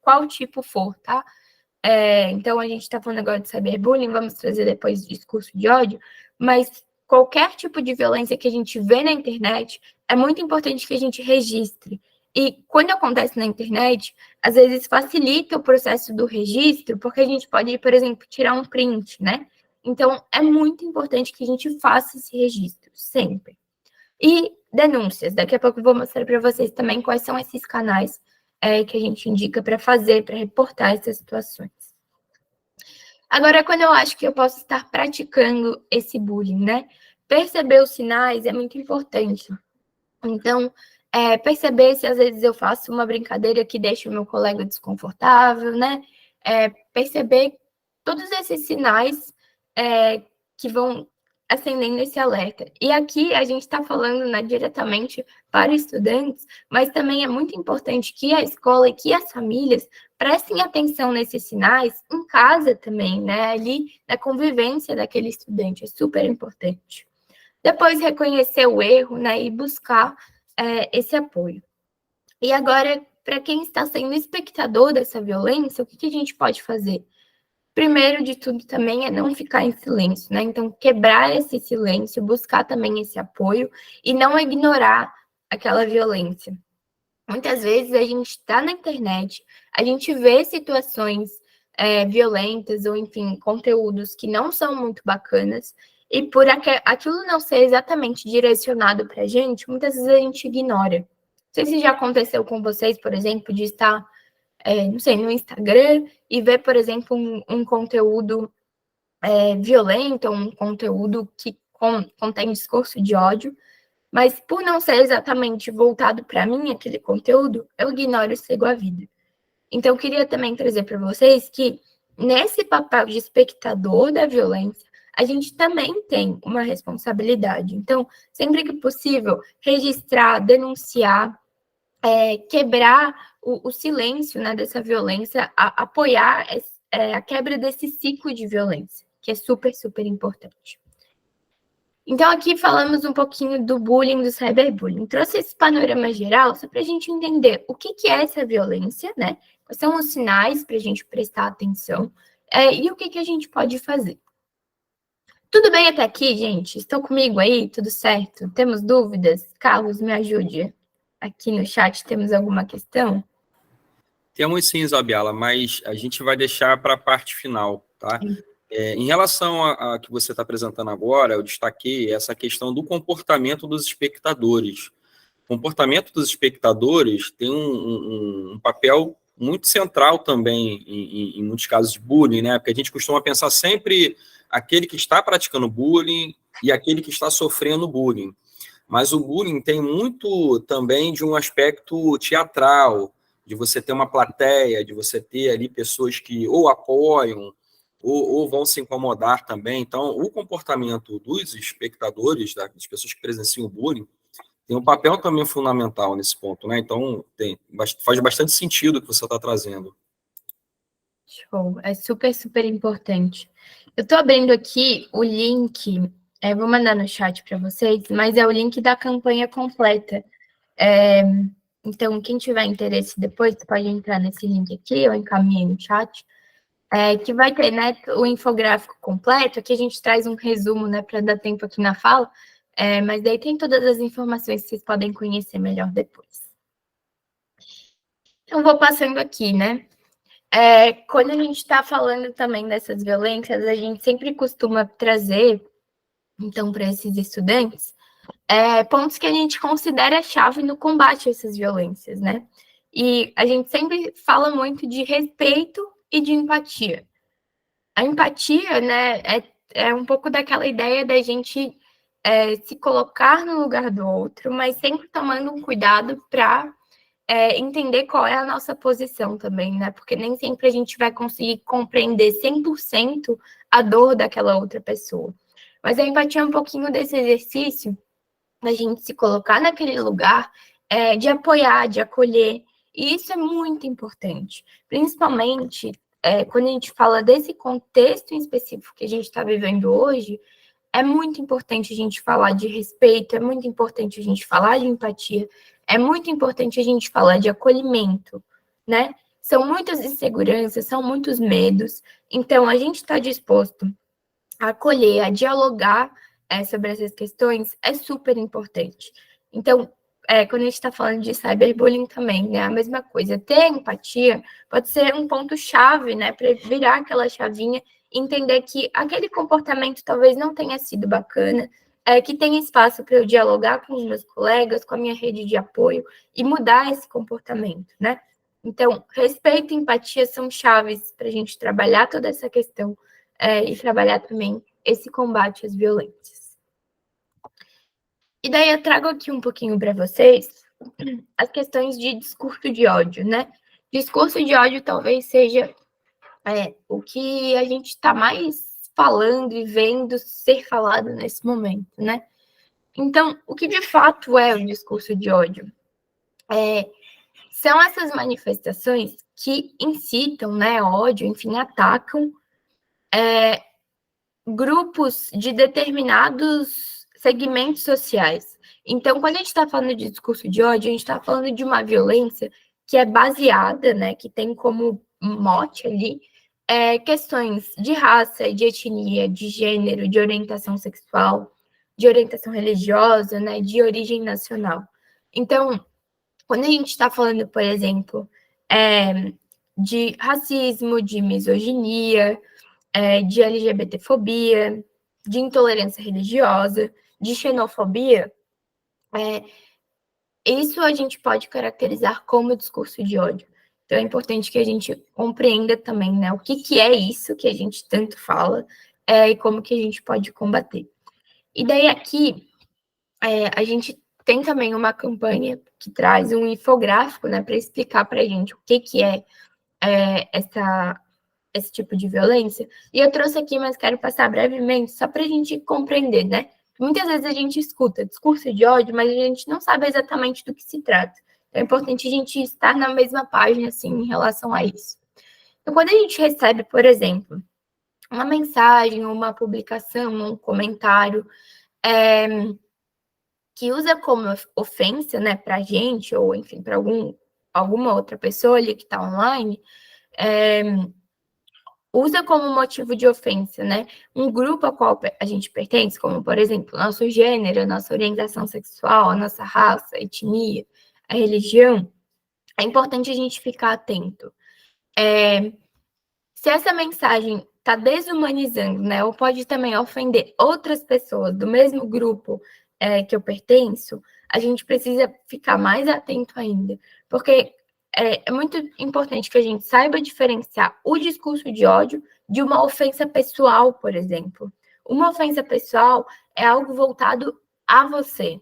qual tipo for, tá? Então, a gente está falando agora de cyberbullying, vamos trazer depois discurso de ódio, mas qualquer tipo de violência que a gente vê na internet, é muito importante que a gente registre. E quando acontece na internet, às vezes facilita o processo do registro, porque a gente pode, por exemplo, tirar um print, né? Então, é muito importante que a gente faça esse registro, sempre. E denúncias. Daqui a pouco eu vou mostrar para vocês também quais são esses canais que a gente indica para fazer, para reportar essas situações. Agora, quando eu acho que eu posso estar praticando esse bullying, né? Perceber os sinais é muito importante. Então, perceber se às vezes eu faço uma brincadeira que deixa o meu colega desconfortável, né? Perceber todos esses sinais que vão acendendo esse alerta. E aqui a gente está falando, né, diretamente para estudantes, mas também é muito importante que a escola e que as famílias prestem atenção nesses sinais em casa também, né, ali na convivência daquele estudante, é super importante. Depois reconhecer o erro, né, e buscar esse apoio. E agora, para quem está sendo espectador dessa violência, o que a gente pode fazer? Primeiro de tudo também é não ficar em silêncio, né? Então, quebrar esse silêncio, buscar também esse apoio e não ignorar aquela violência. Muitas vezes a gente está na internet, a gente vê situações violentas ou, enfim, conteúdos que não são muito bacanas e por aquilo não ser exatamente direcionado para a gente, muitas vezes a gente ignora. Não sei se já aconteceu com vocês, por exemplo, de estar não sei, no Instagram e ver, por exemplo, um conteúdo violento, um conteúdo que contém discurso de ódio, mas por não ser exatamente voltado para mim, aquele conteúdo, eu ignoro e sigo a vida. Então, eu queria também trazer para vocês que, nesse papel de espectador da violência, a gente também tem uma responsabilidade. Então, sempre que possível, registrar, denunciar, quebrar o silêncio, né, dessa violência, apoiar a quebra desse ciclo de violência, que é super, super importante. Então, aqui falamos um pouquinho do bullying, do cyberbullying. Trouxe esse panorama geral só para a gente entender o que é essa violência, né? Quais são os sinais para a gente prestar atenção e o que a gente pode fazer. Tudo bem até aqui, gente? Estão comigo aí? Tudo certo? Temos dúvidas? Carlos, me ajude. Aqui no chat temos alguma questão? Temos sim, Isabela, mas a gente vai deixar para a parte final, tá? Em relação a que você está apresentando agora, eu destaquei essa questão do comportamento dos espectadores. O comportamento dos espectadores tem um papel muito central também em muitos casos de bullying, né? Porque a gente costuma pensar sempre aquele que está praticando bullying e aquele que está sofrendo bullying. Mas o bullying tem muito também de um aspecto teatral, de você ter uma plateia, de você ter ali pessoas que ou apoiam ou vão se incomodar também. Então, o comportamento dos espectadores, das pessoas que presenciam o bullying, tem um papel também fundamental nesse ponto, né? Então, faz bastante sentido o que você está trazendo. Show, é super, super importante. Eu estou abrindo aqui o link, vou mandar no chat para vocês, mas é o link da campanha completa. Então, quem tiver interesse depois, pode entrar nesse link aqui, eu encaminhei no chat, que vai ter, né, o infográfico completo. Aqui a gente traz um resumo, né, para dar tempo aqui na fala, mas daí tem todas as informações que vocês podem conhecer melhor depois. Então, vou passando aqui, né? Quando a gente está falando também dessas violências, a gente sempre costuma trazer, então, para esses estudantes, pontos que a gente considera chave no combate a essas violências, né? E a gente sempre fala muito de respeito e de empatia. A empatia, né, é um pouco daquela ideia da gente se colocar no lugar do outro, mas sempre tomando um cuidado para entender qual é a nossa posição também, né? Porque nem sempre a gente vai conseguir compreender 100% a dor daquela outra pessoa. Mas a empatia é um pouquinho desse exercício da gente se colocar naquele lugar, de apoiar, de acolher. E isso é muito importante, principalmente quando a gente fala desse contexto em específico que a gente está vivendo hoje. É muito importante a gente falar de respeito, é muito importante a gente falar de empatia, é muito importante a gente falar de acolhimento, né? São muitas inseguranças, são muitos medos, então a gente está disposto a acolher, a dialogar sobre essas questões é super importante. Então, quando a gente está falando de cyberbullying também, né, a mesma coisa. Ter empatia pode ser um ponto-chave, né, para virar aquela chavinha e entender que aquele comportamento talvez não tenha sido bacana, que tem espaço para eu dialogar com os meus colegas, com a minha rede de apoio e mudar esse comportamento, né? Então, respeito e empatia são chaves para a gente trabalhar toda essa questão e trabalhar também esse combate às violências. E daí eu trago aqui um pouquinho para vocês as questões de discurso de ódio, né? Discurso de ódio talvez seja o que a gente está mais falando e vendo ser falado nesse momento, né? Então, o que de fato é o discurso de ódio? São essas manifestações que incitam, né, ódio, enfim, atacam grupos de determinados segmentos sociais. Então, quando a gente está falando de discurso de ódio, a gente está falando de uma violência que é baseada, né, que tem como mote ali questões de raça, de etnia, de gênero, de orientação sexual, de orientação religiosa, né, de origem nacional. Então, quando a gente está falando, por exemplo, de racismo, de misoginia, de LGBTfobia, de intolerância religiosa, de xenofobia, isso a gente pode caracterizar como discurso de ódio. Então, é importante que a gente compreenda também, né, o que é isso que a gente tanto fala e como que a gente pode combater. E daí aqui, a gente tem também uma campanha que traz um infográfico, né, para explicar para a gente o que é esse tipo de violência. E eu trouxe aqui, mas quero passar brevemente, só para a gente compreender, né? Muitas vezes a gente escuta discurso de ódio, mas a gente não sabe exatamente do que se trata. Então, é importante a gente estar na mesma página, assim, em relação a isso. Então, quando a gente recebe, por exemplo, uma mensagem, uma publicação, um comentário que usa como ofensa, né, para a gente, ou, enfim, para alguma outra pessoa ali que está online, usa como motivo de ofensa, né, um grupo ao qual a gente pertence, como, por exemplo, nosso gênero, nossa orientação sexual, a nossa raça, a etnia, a religião, é importante a gente ficar atento. Se essa mensagem tá desumanizando, né? Ou pode também ofender outras pessoas do mesmo grupo que eu pertenço, a gente precisa ficar mais atento ainda, porque é muito importante que a gente saiba diferenciar o discurso de ódio de uma ofensa pessoal, por exemplo. Uma ofensa pessoal é algo voltado a você.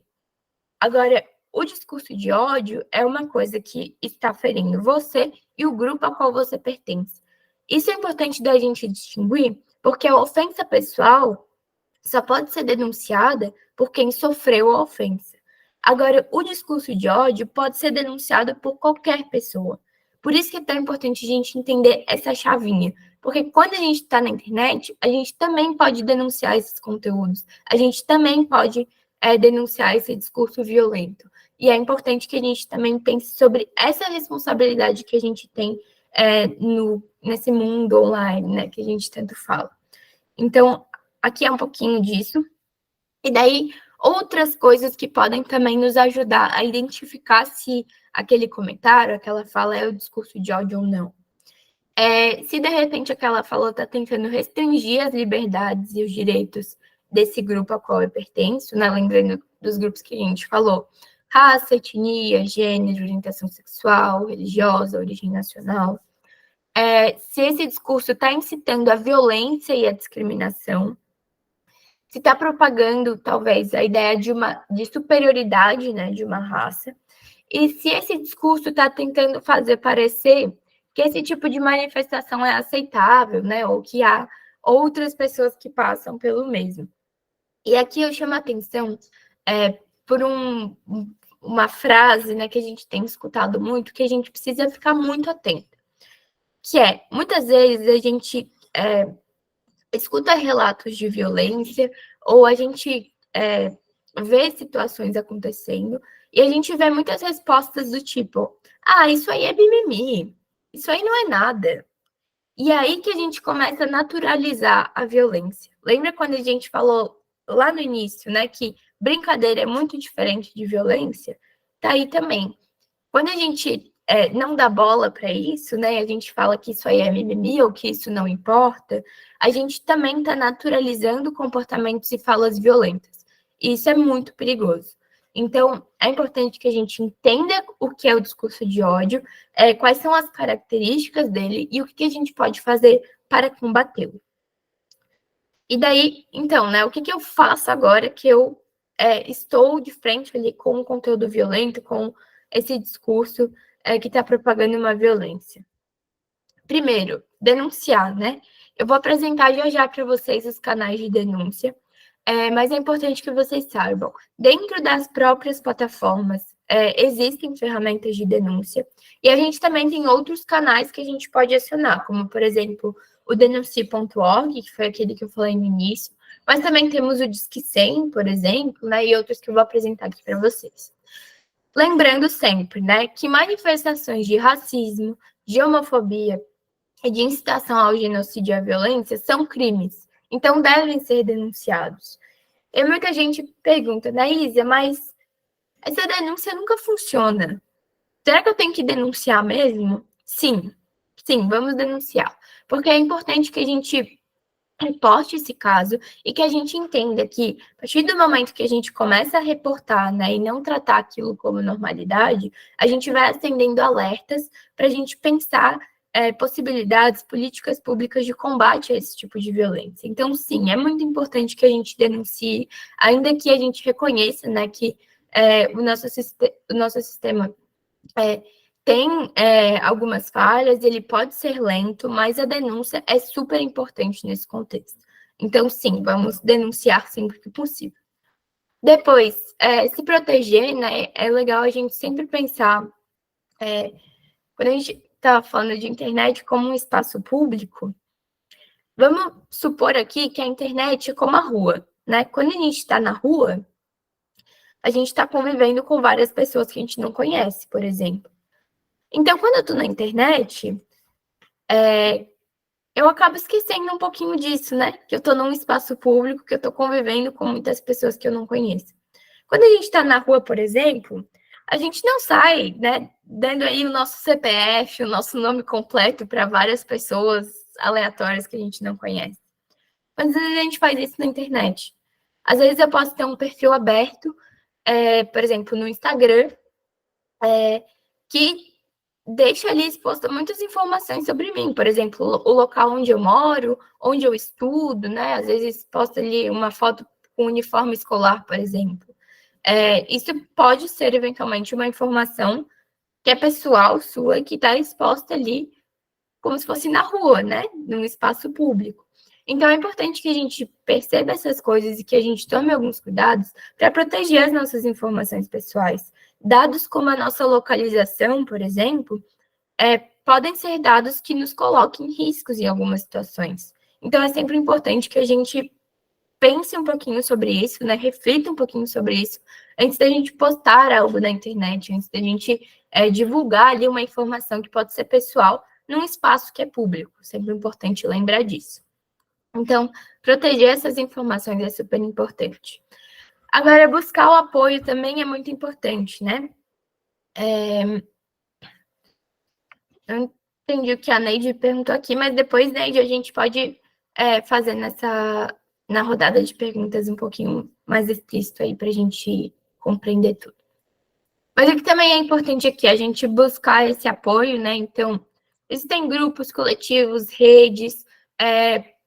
Agora, o discurso de ódio é uma coisa que está ferindo você e o grupo ao qual você pertence. Isso é importante da gente distinguir, porque a ofensa pessoal só pode ser denunciada por quem sofreu a ofensa. Agora, o discurso de ódio pode ser denunciado por qualquer pessoa. Por isso que é tão importante a gente entender essa chavinha. Porque quando a gente está na internet, a gente também pode denunciar esses conteúdos. A gente também pode denunciar esse discurso violento. E é importante que a gente também pense sobre essa responsabilidade que a gente tem nesse mundo online, né, que a gente tanto fala. Então, aqui é um pouquinho disso. E daí, outras coisas que podem também nos ajudar a identificar se aquele comentário, aquela fala é o discurso de ódio ou não. Se, de repente, aquela fala está tentando restringir as liberdades e os direitos desse grupo ao qual eu pertenço, né? Lembrando dos grupos que a gente falou, raça, etnia, gênero, orientação sexual, religiosa, origem nacional. Se esse discurso está incitando a violência e a discriminação, se está propagando, talvez, a ideia de superioridade, né, de uma raça, e se esse discurso está tentando fazer parecer que esse tipo de manifestação é aceitável, né, ou que há outras pessoas que passam pelo mesmo. E aqui eu chamo a atenção por uma frase, né, que a gente tem escutado muito, que a gente precisa ficar muito atento, que muitas vezes a gente escuta relatos de violência, ou a gente vê situações acontecendo, e a gente vê muitas respostas do tipo, isso aí é mimimi, isso aí não é nada. E aí que a gente começa a naturalizar a violência. Lembra quando a gente falou lá no início, né, que brincadeira é muito diferente de violência? Tá aí também. Quando a gente não dá bola para isso, né, a gente fala que isso aí é mimimi ou que isso não importa, a gente também está naturalizando comportamentos e falas violentas. E isso é muito perigoso. Então, é importante que a gente entenda o que é o discurso de ódio, quais são as características dele e o que a gente pode fazer para combatê-lo. E daí, então, né, o que eu faço agora que eu estou de frente ali com o conteúdo violento, com esse discurso que está propagando uma violência? Primeiro, denunciar, né? Eu vou apresentar já para vocês os canais de denúncia, mas é importante que vocês saibam, dentro das próprias plataformas, existem ferramentas de denúncia, e a gente também tem outros canais que a gente pode acionar, como, por exemplo, o denuncie.org, que foi aquele que eu falei no início, mas também temos o Disque 100, por exemplo, né, e outros que eu vou apresentar aqui para vocês. Lembrando sempre, né, que manifestações de racismo, de homofobia e de incitação ao genocídio e à violência são crimes, então devem ser denunciados. E muita gente pergunta, né, Isa, mas essa denúncia nunca funciona. Será que eu tenho que denunciar mesmo? Sim, vamos denunciar. Porque é importante que a gente reporte esse caso e que a gente entenda que, a partir do momento que a gente começa a reportar, né, e não tratar aquilo como normalidade, a gente vai acendendo alertas para a gente pensar possibilidades, políticas públicas de combate a esse tipo de violência. Então, sim, é muito importante que a gente denuncie, ainda que a gente reconheça, né, que o nosso sistema tem algumas falhas, ele pode ser lento, mas a denúncia é super importante nesse contexto. Então, sim, vamos denunciar sempre que possível. Depois, se proteger, né, é legal a gente sempre pensar, quando a gente está falando de internet como um espaço público, vamos supor aqui que a internet é como a rua, né? Quando a gente está na rua, a gente está convivendo com várias pessoas que a gente não conhece, por exemplo. Então, quando eu estou na internet, eu acabo esquecendo um pouquinho disso, né? Que eu estou num espaço público, que eu estou convivendo com muitas pessoas que eu não conheço. Quando a gente está na rua, por exemplo, a gente não sai, né, dando aí o nosso CPF, o nosso nome completo para várias pessoas aleatórias que a gente não conhece. Mas às vezes a gente faz isso na internet. Às vezes eu posso ter um perfil aberto, por exemplo, no Instagram, que deixa ali exposta muitas informações sobre mim. Por exemplo, o local onde eu moro, onde eu estudo, né? Às vezes posta ali uma foto com uniforme escolar, por exemplo. Isso pode ser, eventualmente, uma informação que é pessoal sua, que está exposta ali como se fosse na rua, né? Num espaço público. Então, é importante que a gente perceba essas coisas e que a gente tome alguns cuidados para proteger as nossas informações pessoais. Dados como a nossa localização, por exemplo, podem ser dados que nos coloquem em riscos em algumas situações. Então, é sempre importante que a gente pense um pouquinho sobre isso, né? Reflita um pouquinho sobre isso, antes da gente postar algo na internet, antes da gente divulgar ali uma informação que pode ser pessoal num espaço que é público. Sempre importante lembrar disso. Então, proteger essas informações é super importante. Agora, buscar o apoio também é muito importante, né? Eu entendi o que a Neide perguntou aqui, mas depois, Neide, a gente pode fazer na rodada de perguntas um pouquinho mais explícito aí para a gente compreender tudo. Mas o que também é importante aqui é a gente buscar esse apoio, né? Então, existem grupos, coletivos, redes,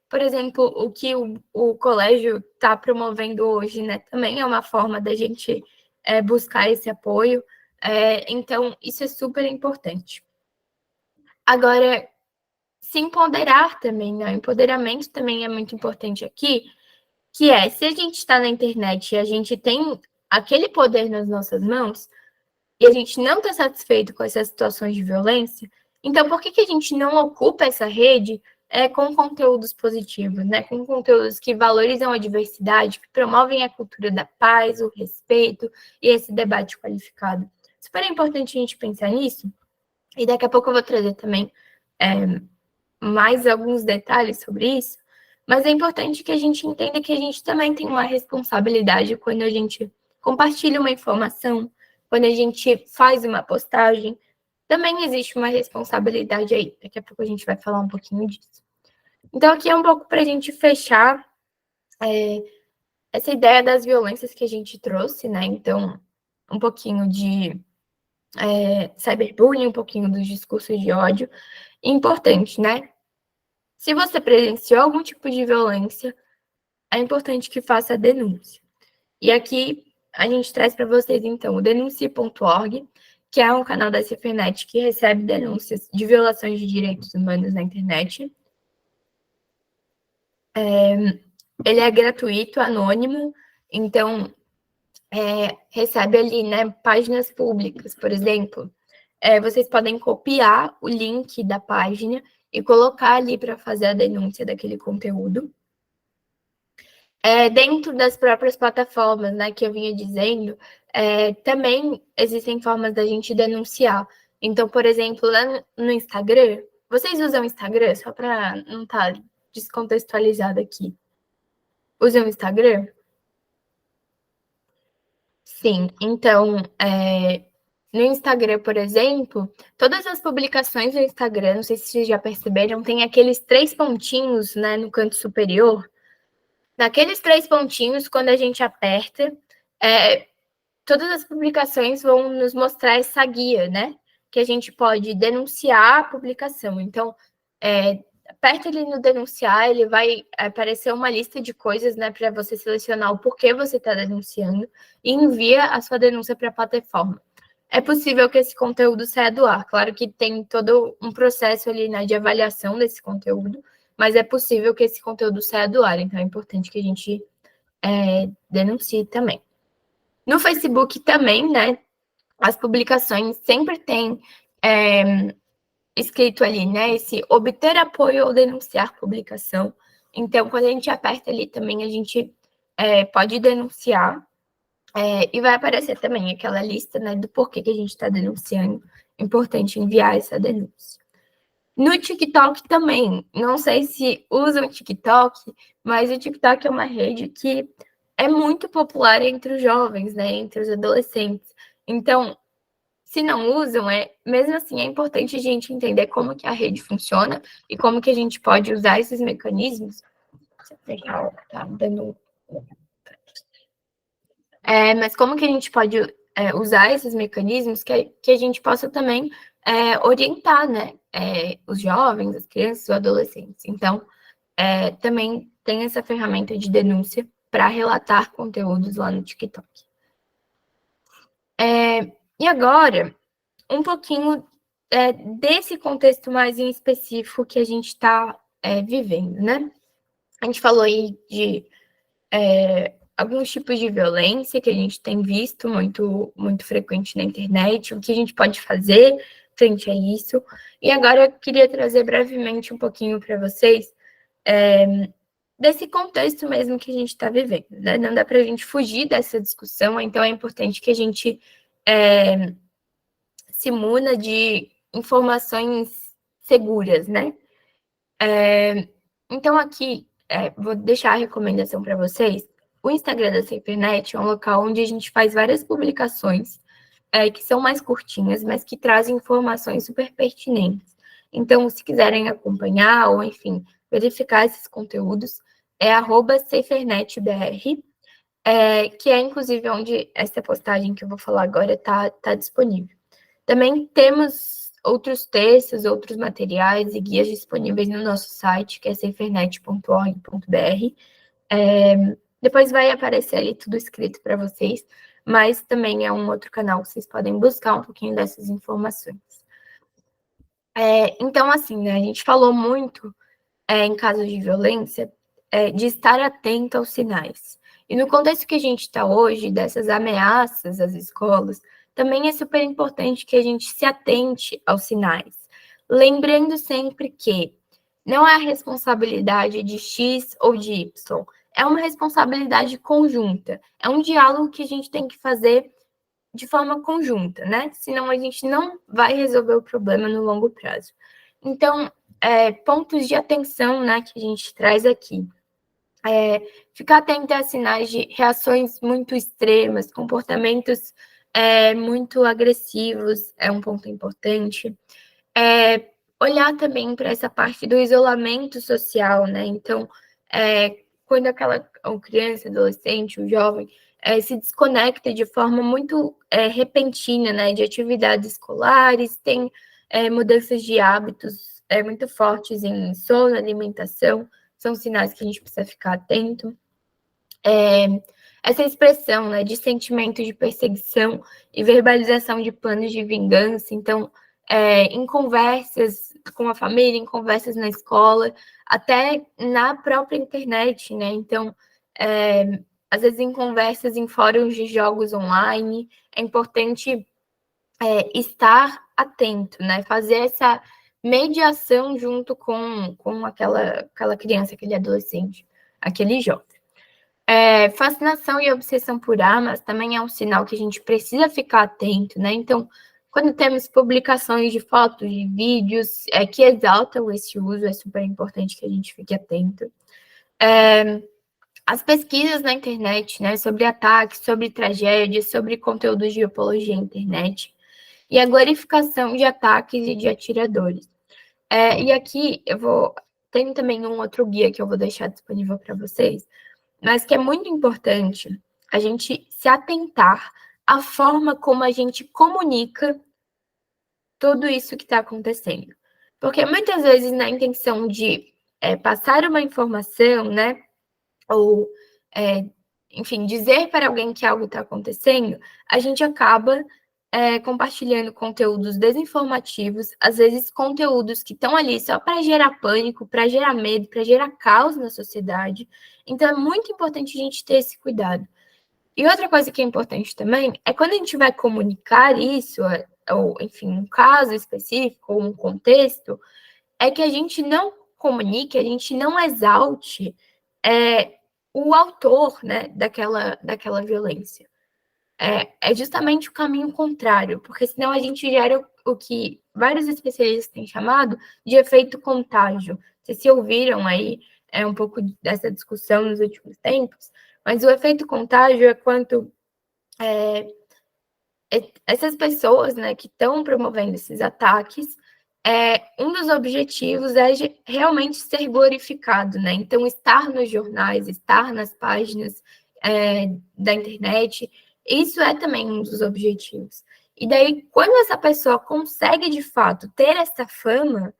por exemplo, o que o colégio está promovendo hoje, né? Também é uma forma da gente buscar esse apoio. Então, isso é super importante. Agora, se empoderar também, né? O empoderamento também é muito importante aqui, que se a gente está na internet e a gente tem aquele poder nas nossas mãos, e a gente não está satisfeito com essas situações de violência, então por que a gente não ocupa essa rede com conteúdos positivos, né? Com conteúdos que valorizam a diversidade, que promovem a cultura da paz, o respeito e esse debate qualificado? Super importante a gente pensar nisso, e daqui a pouco eu vou trazer também mais alguns detalhes sobre isso, mas é importante que a gente entenda que a gente também tem uma responsabilidade quando a gente compartilha uma informação, quando a gente faz uma postagem, também existe uma responsabilidade aí. Daqui a pouco a gente vai falar um pouquinho disso. Então, aqui é um pouco para a gente fechar essa ideia das violências que a gente trouxe, né? Então, um pouquinho de cyberbullying, um pouquinho dos discursos de ódio. Importante, né? Se você presenciou algum tipo de violência, é importante que faça a denúncia. E aqui a gente traz para vocês, então, o denuncie.org, que é um canal da Cifernet que recebe denúncias de violações de direitos humanos na internet. Ele é gratuito, anônimo, então recebe ali, né, páginas públicas, por exemplo. Vocês podem copiar o link da página e colocar ali para fazer a denúncia daquele conteúdo. Dentro das próprias plataformas, né, que eu vinha dizendo, também existem formas da gente denunciar. Então, por exemplo, lá no Instagram, vocês usam o Instagram? Só para não estar descontextualizado aqui. Usam o Instagram? Sim, então, no Instagram, por exemplo, todas as publicações do Instagram, não sei se vocês já perceberam, tem aqueles 3 pontinhos, né, no canto superior. Naqueles 3 pontinhos, quando a gente aperta, todas as publicações vão nos mostrar essa guia, né? Que a gente pode denunciar a publicação. Então, aperta ali no denunciar, ele vai aparecer uma lista de coisas, né? Para você selecionar o porquê você está denunciando e envia a sua denúncia para a plataforma. É possível que esse conteúdo saia do ar. Claro que tem todo um processo ali, né, de avaliação desse conteúdo, mas é possível que esse conteúdo saia do ar. Então, é importante que a gente denuncie também. No Facebook também, né, as publicações sempre tem escrito ali, né, esse obter apoio ou denunciar publicação. Então, quando a gente aperta ali também, a gente pode denunciar e vai aparecer também aquela lista, né, do porquê que a gente está denunciando. É importante enviar essa denúncia. No TikTok também, não sei se usam o TikTok, mas o TikTok é uma rede que é muito popular entre os jovens, né, entre os adolescentes. Então, se não usam, mesmo assim é importante a gente entender como que a rede funciona e como que a gente pode usar esses mecanismos. Tá dando... mas como que a gente pode usar esses mecanismos que a gente possa também orientar, né, os jovens, as crianças, os adolescentes. Então, também tem essa ferramenta de denúncia para relatar conteúdos lá no TikTok. E agora, um pouquinho desse contexto mais em específico que a gente está vivendo, né? A gente falou aí de alguns tipos de violência que a gente tem visto muito, muito frequente na internet, o que a gente pode fazer frente a isso. E agora eu queria trazer brevemente um pouquinho para vocês desse contexto mesmo que a gente está vivendo, né? Não dá para a gente fugir dessa discussão, então é importante que a gente se muna de informações seguras, né? Então, aqui, vou deixar a recomendação para vocês. O Instagram da SaferNet é um local onde a gente faz várias publicações que são mais curtinhas, mas que trazem informações super pertinentes. Então, se quiserem acompanhar ou, enfim, verificar esses conteúdos, é @SaferNetBR, que é, inclusive, onde essa postagem que eu vou falar agora está disponível. Também temos outros textos, outros materiais e guias disponíveis no nosso site, que é safernet.org.br. Depois vai aparecer ali tudo escrito para vocês, mas também é um outro canal que vocês podem buscar um pouquinho dessas informações. Então, assim, né, a gente falou muito, em casos de violência, de estar atento aos sinais. E no contexto que a gente está hoje, dessas ameaças às escolas, também é super importante que a gente se atente aos sinais, lembrando sempre que não é a responsabilidade de X ou de Y, é uma responsabilidade conjunta, é um diálogo que a gente tem que fazer de forma conjunta, né? Senão a gente não vai resolver o problema no longo prazo. Então, pontos de atenção, né, que a gente traz aqui. Ficar atento a sinais de reações muito extremas, comportamentos muito agressivos é um ponto importante. Olhar também para essa parte do isolamento social, né? Então, quando aquela criança, adolescente, o jovem, se desconecta de forma muito repentina, né? De atividades escolares, tem mudanças de hábitos muito fortes em sono, alimentação, são sinais que a gente precisa ficar atento. Essa expressão, né, de sentimento de perseguição e verbalização de planos de vingança, então, em conversas com a família, em conversas na escola, até na própria internet, né, então, às vezes em conversas em fóruns de jogos online, é importante estar atento, né, fazer essa mediação junto com aquela criança, aquele adolescente, aquele jovem. Fascinação e obsessão por armas também é um sinal que a gente precisa ficar atento, né? Então, quando temos publicações de fotos, de vídeos que exaltam esse uso, é super importante que a gente fique atento. As pesquisas na internet, né, sobre ataques, sobre tragédias, sobre conteúdos de apologia à internet, e a glorificação de ataques e de atiradores. E aqui tem também um outro guia que eu vou deixar disponível para vocês, mas que é muito importante a gente se atentar à forma como a gente comunica tudo isso que está acontecendo. Porque muitas vezes, na intenção de passar uma informação, né, ou, enfim, dizer para alguém que algo está acontecendo, a gente acaba compartilhando conteúdos desinformativos, às vezes conteúdos que estão ali só para gerar pânico, para gerar medo, para gerar caos na sociedade. Então, é muito importante a gente ter esse cuidado. E outra coisa que é importante também é quando a gente vai comunicar isso, ou, enfim, um caso específico, ou um contexto, é que a gente não comunique, a gente não exalte o autor, né, daquela violência. É justamente o caminho contrário, porque senão a gente gera o que vários especialistas têm chamado de efeito contágio. Vocês se ouviram aí um pouco dessa discussão nos últimos tempos, mas o efeito contágio é quando essas pessoas, né, que estão promovendo esses ataques, um dos objetivos é realmente ser glorificado, né? Então, estar nos jornais, estar nas páginas da internet, isso é também um dos objetivos. E daí, quando essa pessoa consegue, de fato, ter essa fama,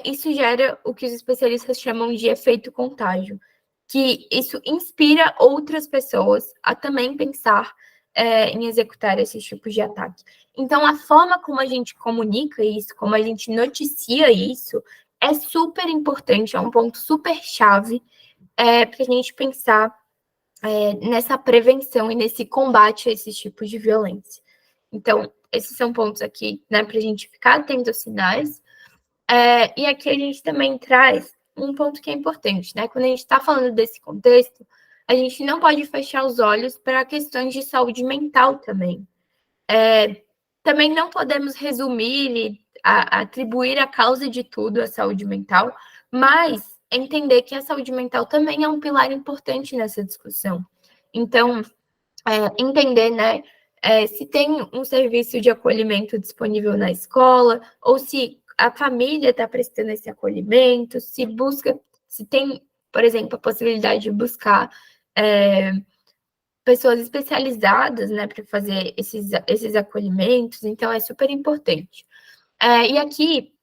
isso gera o que os especialistas chamam de efeito contágio, que isso inspira outras pessoas a também pensar em executar esses tipos de ataque. Então, a forma como a gente comunica isso, como a gente noticia isso, é super importante, é um ponto super chave para a gente pensar nessa prevenção e nesse combate a esses tipos de violência. Então, esses são pontos aqui, né, para a gente ficar atento aos sinais. E aqui a gente também traz um ponto que é importante, né? Quando a gente está falando desse contexto, a gente não pode fechar os olhos para questões de saúde mental também. Também não podemos resumir e atribuir a causa de tudo à saúde mental, mas entender que a saúde mental também é um pilar importante nessa discussão. Então, entender, né, se tem um serviço de acolhimento disponível na escola, ou se a família está prestando esse acolhimento, se tem, por exemplo, a possibilidade de buscar pessoas especializadas, né, para fazer esses acolhimentos, então é super importante. E aqui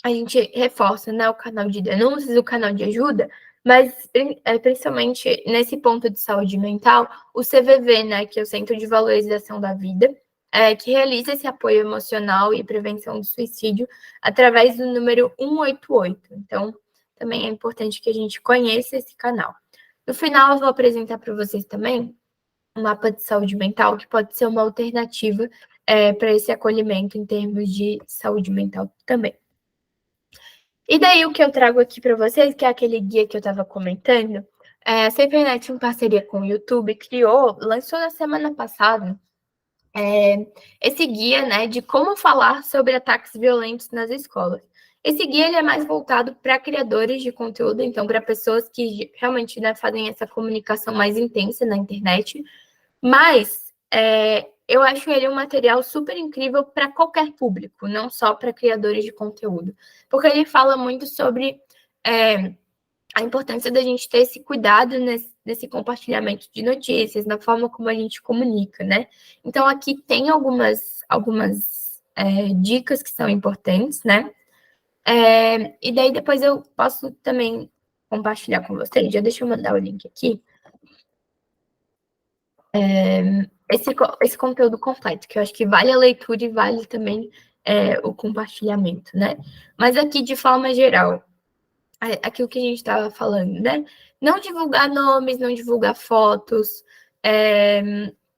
a gente reforça, né, o canal de denúncias, o canal de ajuda, mas principalmente nesse ponto de saúde mental, o CVV, né, que é o Centro de Valorização da Vida, que realiza esse apoio emocional e prevenção do suicídio através do número 188. Então, também é importante que a gente conheça esse canal. No final, eu vou apresentar para vocês também um mapa de saúde mental, que pode ser uma alternativa para esse acolhimento em termos de saúde mental também. E daí, o que eu trago aqui para vocês, que é aquele guia que eu estava comentando, a CFNet, em parceria com o YouTube, lançou na semana passada, esse guia, né, de como falar sobre ataques violentos nas escolas. Esse guia ele é mais voltado para criadores de conteúdo, então para pessoas que realmente, né, fazem essa comunicação mais intensa na internet, mas eu acho ele um material super incrível para qualquer público, não só para criadores de conteúdo, porque ele fala muito sobre a importância da gente ter esse cuidado nesse compartilhamento de notícias, na forma como a gente comunica, né? Então, aqui tem algumas dicas que são importantes, né? E daí, depois eu posso também compartilhar com vocês. Já deixa eu mandar o link aqui. Esse conteúdo completo, que eu acho que vale a leitura e vale também o compartilhamento, né? Mas aqui, de forma geral, aquilo que a gente estava falando, né? Não divulgar nomes, não divulgar fotos,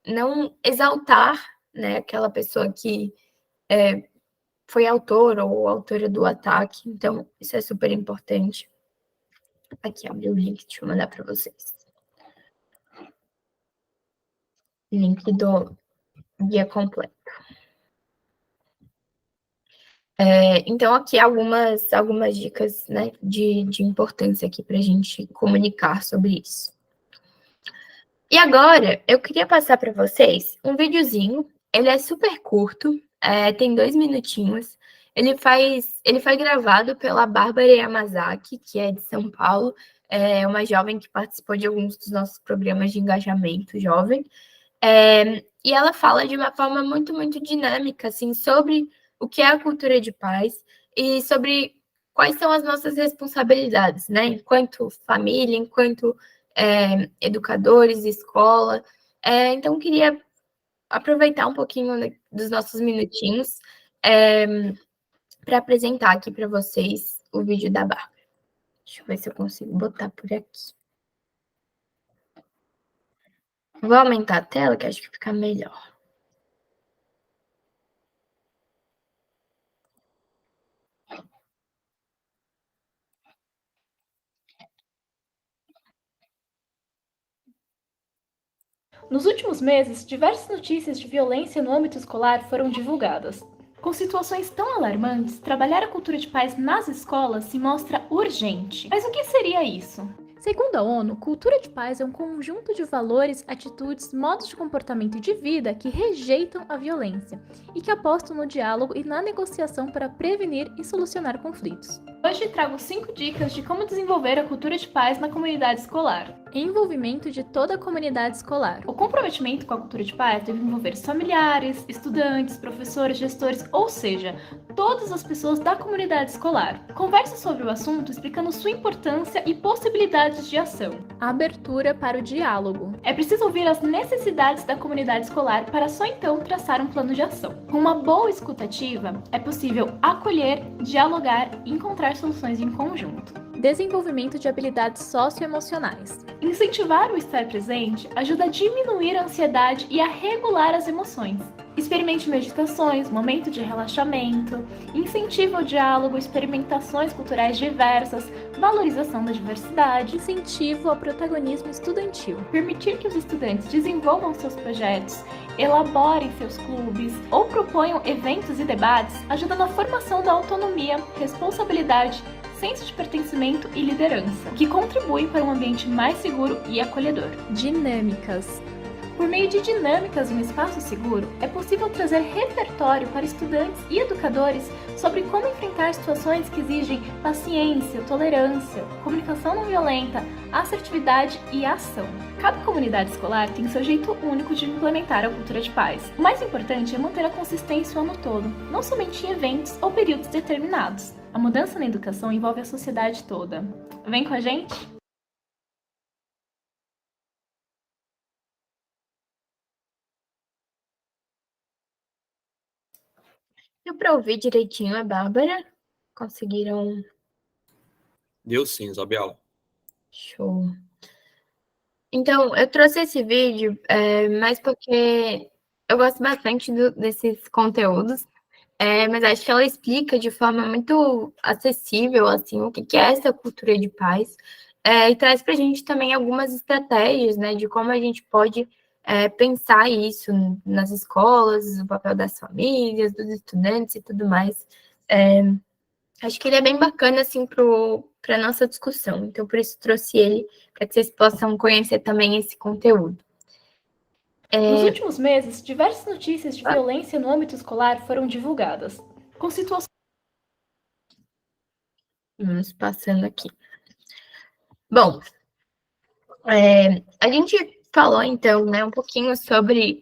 não exaltar, né, aquela pessoa que foi autor ou autora do ataque. Então, isso é super importante. Aqui, abre o link, deixa eu mandar para vocês. Link do guia completo. Então, aqui algumas dicas, né, de importância aqui para a gente comunicar sobre isso. E agora, eu queria passar para vocês um videozinho. Ele é super curto, tem 2 minutinhos. Ele foi gravado pela Bárbara Yamazaki, que é de São Paulo, uma jovem que participou de alguns dos nossos programas de engajamento jovem. E ela fala de uma forma muito, muito dinâmica, assim, sobre o que é a cultura de paz e sobre quais são as nossas responsabilidades, né? Enquanto família, enquanto educadores, escola. Então, queria aproveitar um pouquinho dos nossos minutinhos para apresentar aqui para vocês o vídeo da Bárbara. Deixa eu ver se eu consigo botar por aqui. Vou aumentar a tela, que acho que fica melhor. Nos últimos meses, diversas notícias de violência no âmbito escolar foram divulgadas. Com situações tão alarmantes, trabalhar a cultura de paz nas escolas se mostra urgente. Mas o que seria isso? Segundo a ONU, cultura de paz é um conjunto de valores, atitudes, modos de comportamento e de vida que rejeitam a violência e que apostam no diálogo e na negociação para prevenir e solucionar conflitos. Hoje trago 5 dicas de como desenvolver a cultura de paz na comunidade escolar. Envolvimento de toda a comunidade escolar. O comprometimento com a cultura de paz deve envolver os familiares, estudantes, professores, gestores, ou seja, todas as pessoas da comunidade escolar. Converse sobre o assunto explicando sua importância e possibilidades de ação. A abertura para o diálogo. É preciso ouvir as necessidades da comunidade escolar para só então traçar um plano de ação. Com uma boa escuta ativa, é possível acolher, dialogar e encontrar soluções em conjunto. Desenvolvimento de habilidades socioemocionais. Incentivar o estar presente ajuda a diminuir a ansiedade e a regular as emoções. Experimente meditações, momento de relaxamento, incentiva o diálogo, experimentações culturais diversas, valorização da diversidade, incentivo ao protagonismo estudantil. Permitir que os estudantes desenvolvam seus projetos, elaborem seus clubes ou proponham eventos e debates ajuda na formação da autonomia, responsabilidade, senso de pertencimento e liderança, que contribuem para um ambiente mais seguro e acolhedor. Dinâmicas. Por meio de dinâmicas em um espaço seguro, é possível trazer repertório para estudantes e educadores sobre como enfrentar situações que exigem paciência, tolerância, comunicação não violenta, assertividade e ação. Cada comunidade escolar tem seu jeito único de implementar a cultura de paz. O mais importante é manter a consistência o ano todo, não somente em eventos ou períodos determinados. A mudança na educação envolve a sociedade toda. Vem com a gente? Deu para ouvir direitinho a Bárbara? Conseguiram? Deu sim, Isabela. Show. Então, eu trouxe esse vídeo mais porque eu gosto bastante desses conteúdos, mas acho que ela explica de forma muito acessível, assim, o que é essa cultura de paz, e traz para a gente também algumas estratégias, né, de como a gente pode pensar isso nas escolas, o papel das famílias, dos estudantes e tudo mais. Acho que ele é bem bacana, assim, para a nossa discussão. Então, por isso trouxe ele, para que vocês possam conhecer também esse conteúdo. Nos últimos meses, diversas notícias de violência no âmbito escolar foram divulgadas, com situações... Vamos passando aqui. Bom, a gente falou, então, né, um pouquinho sobre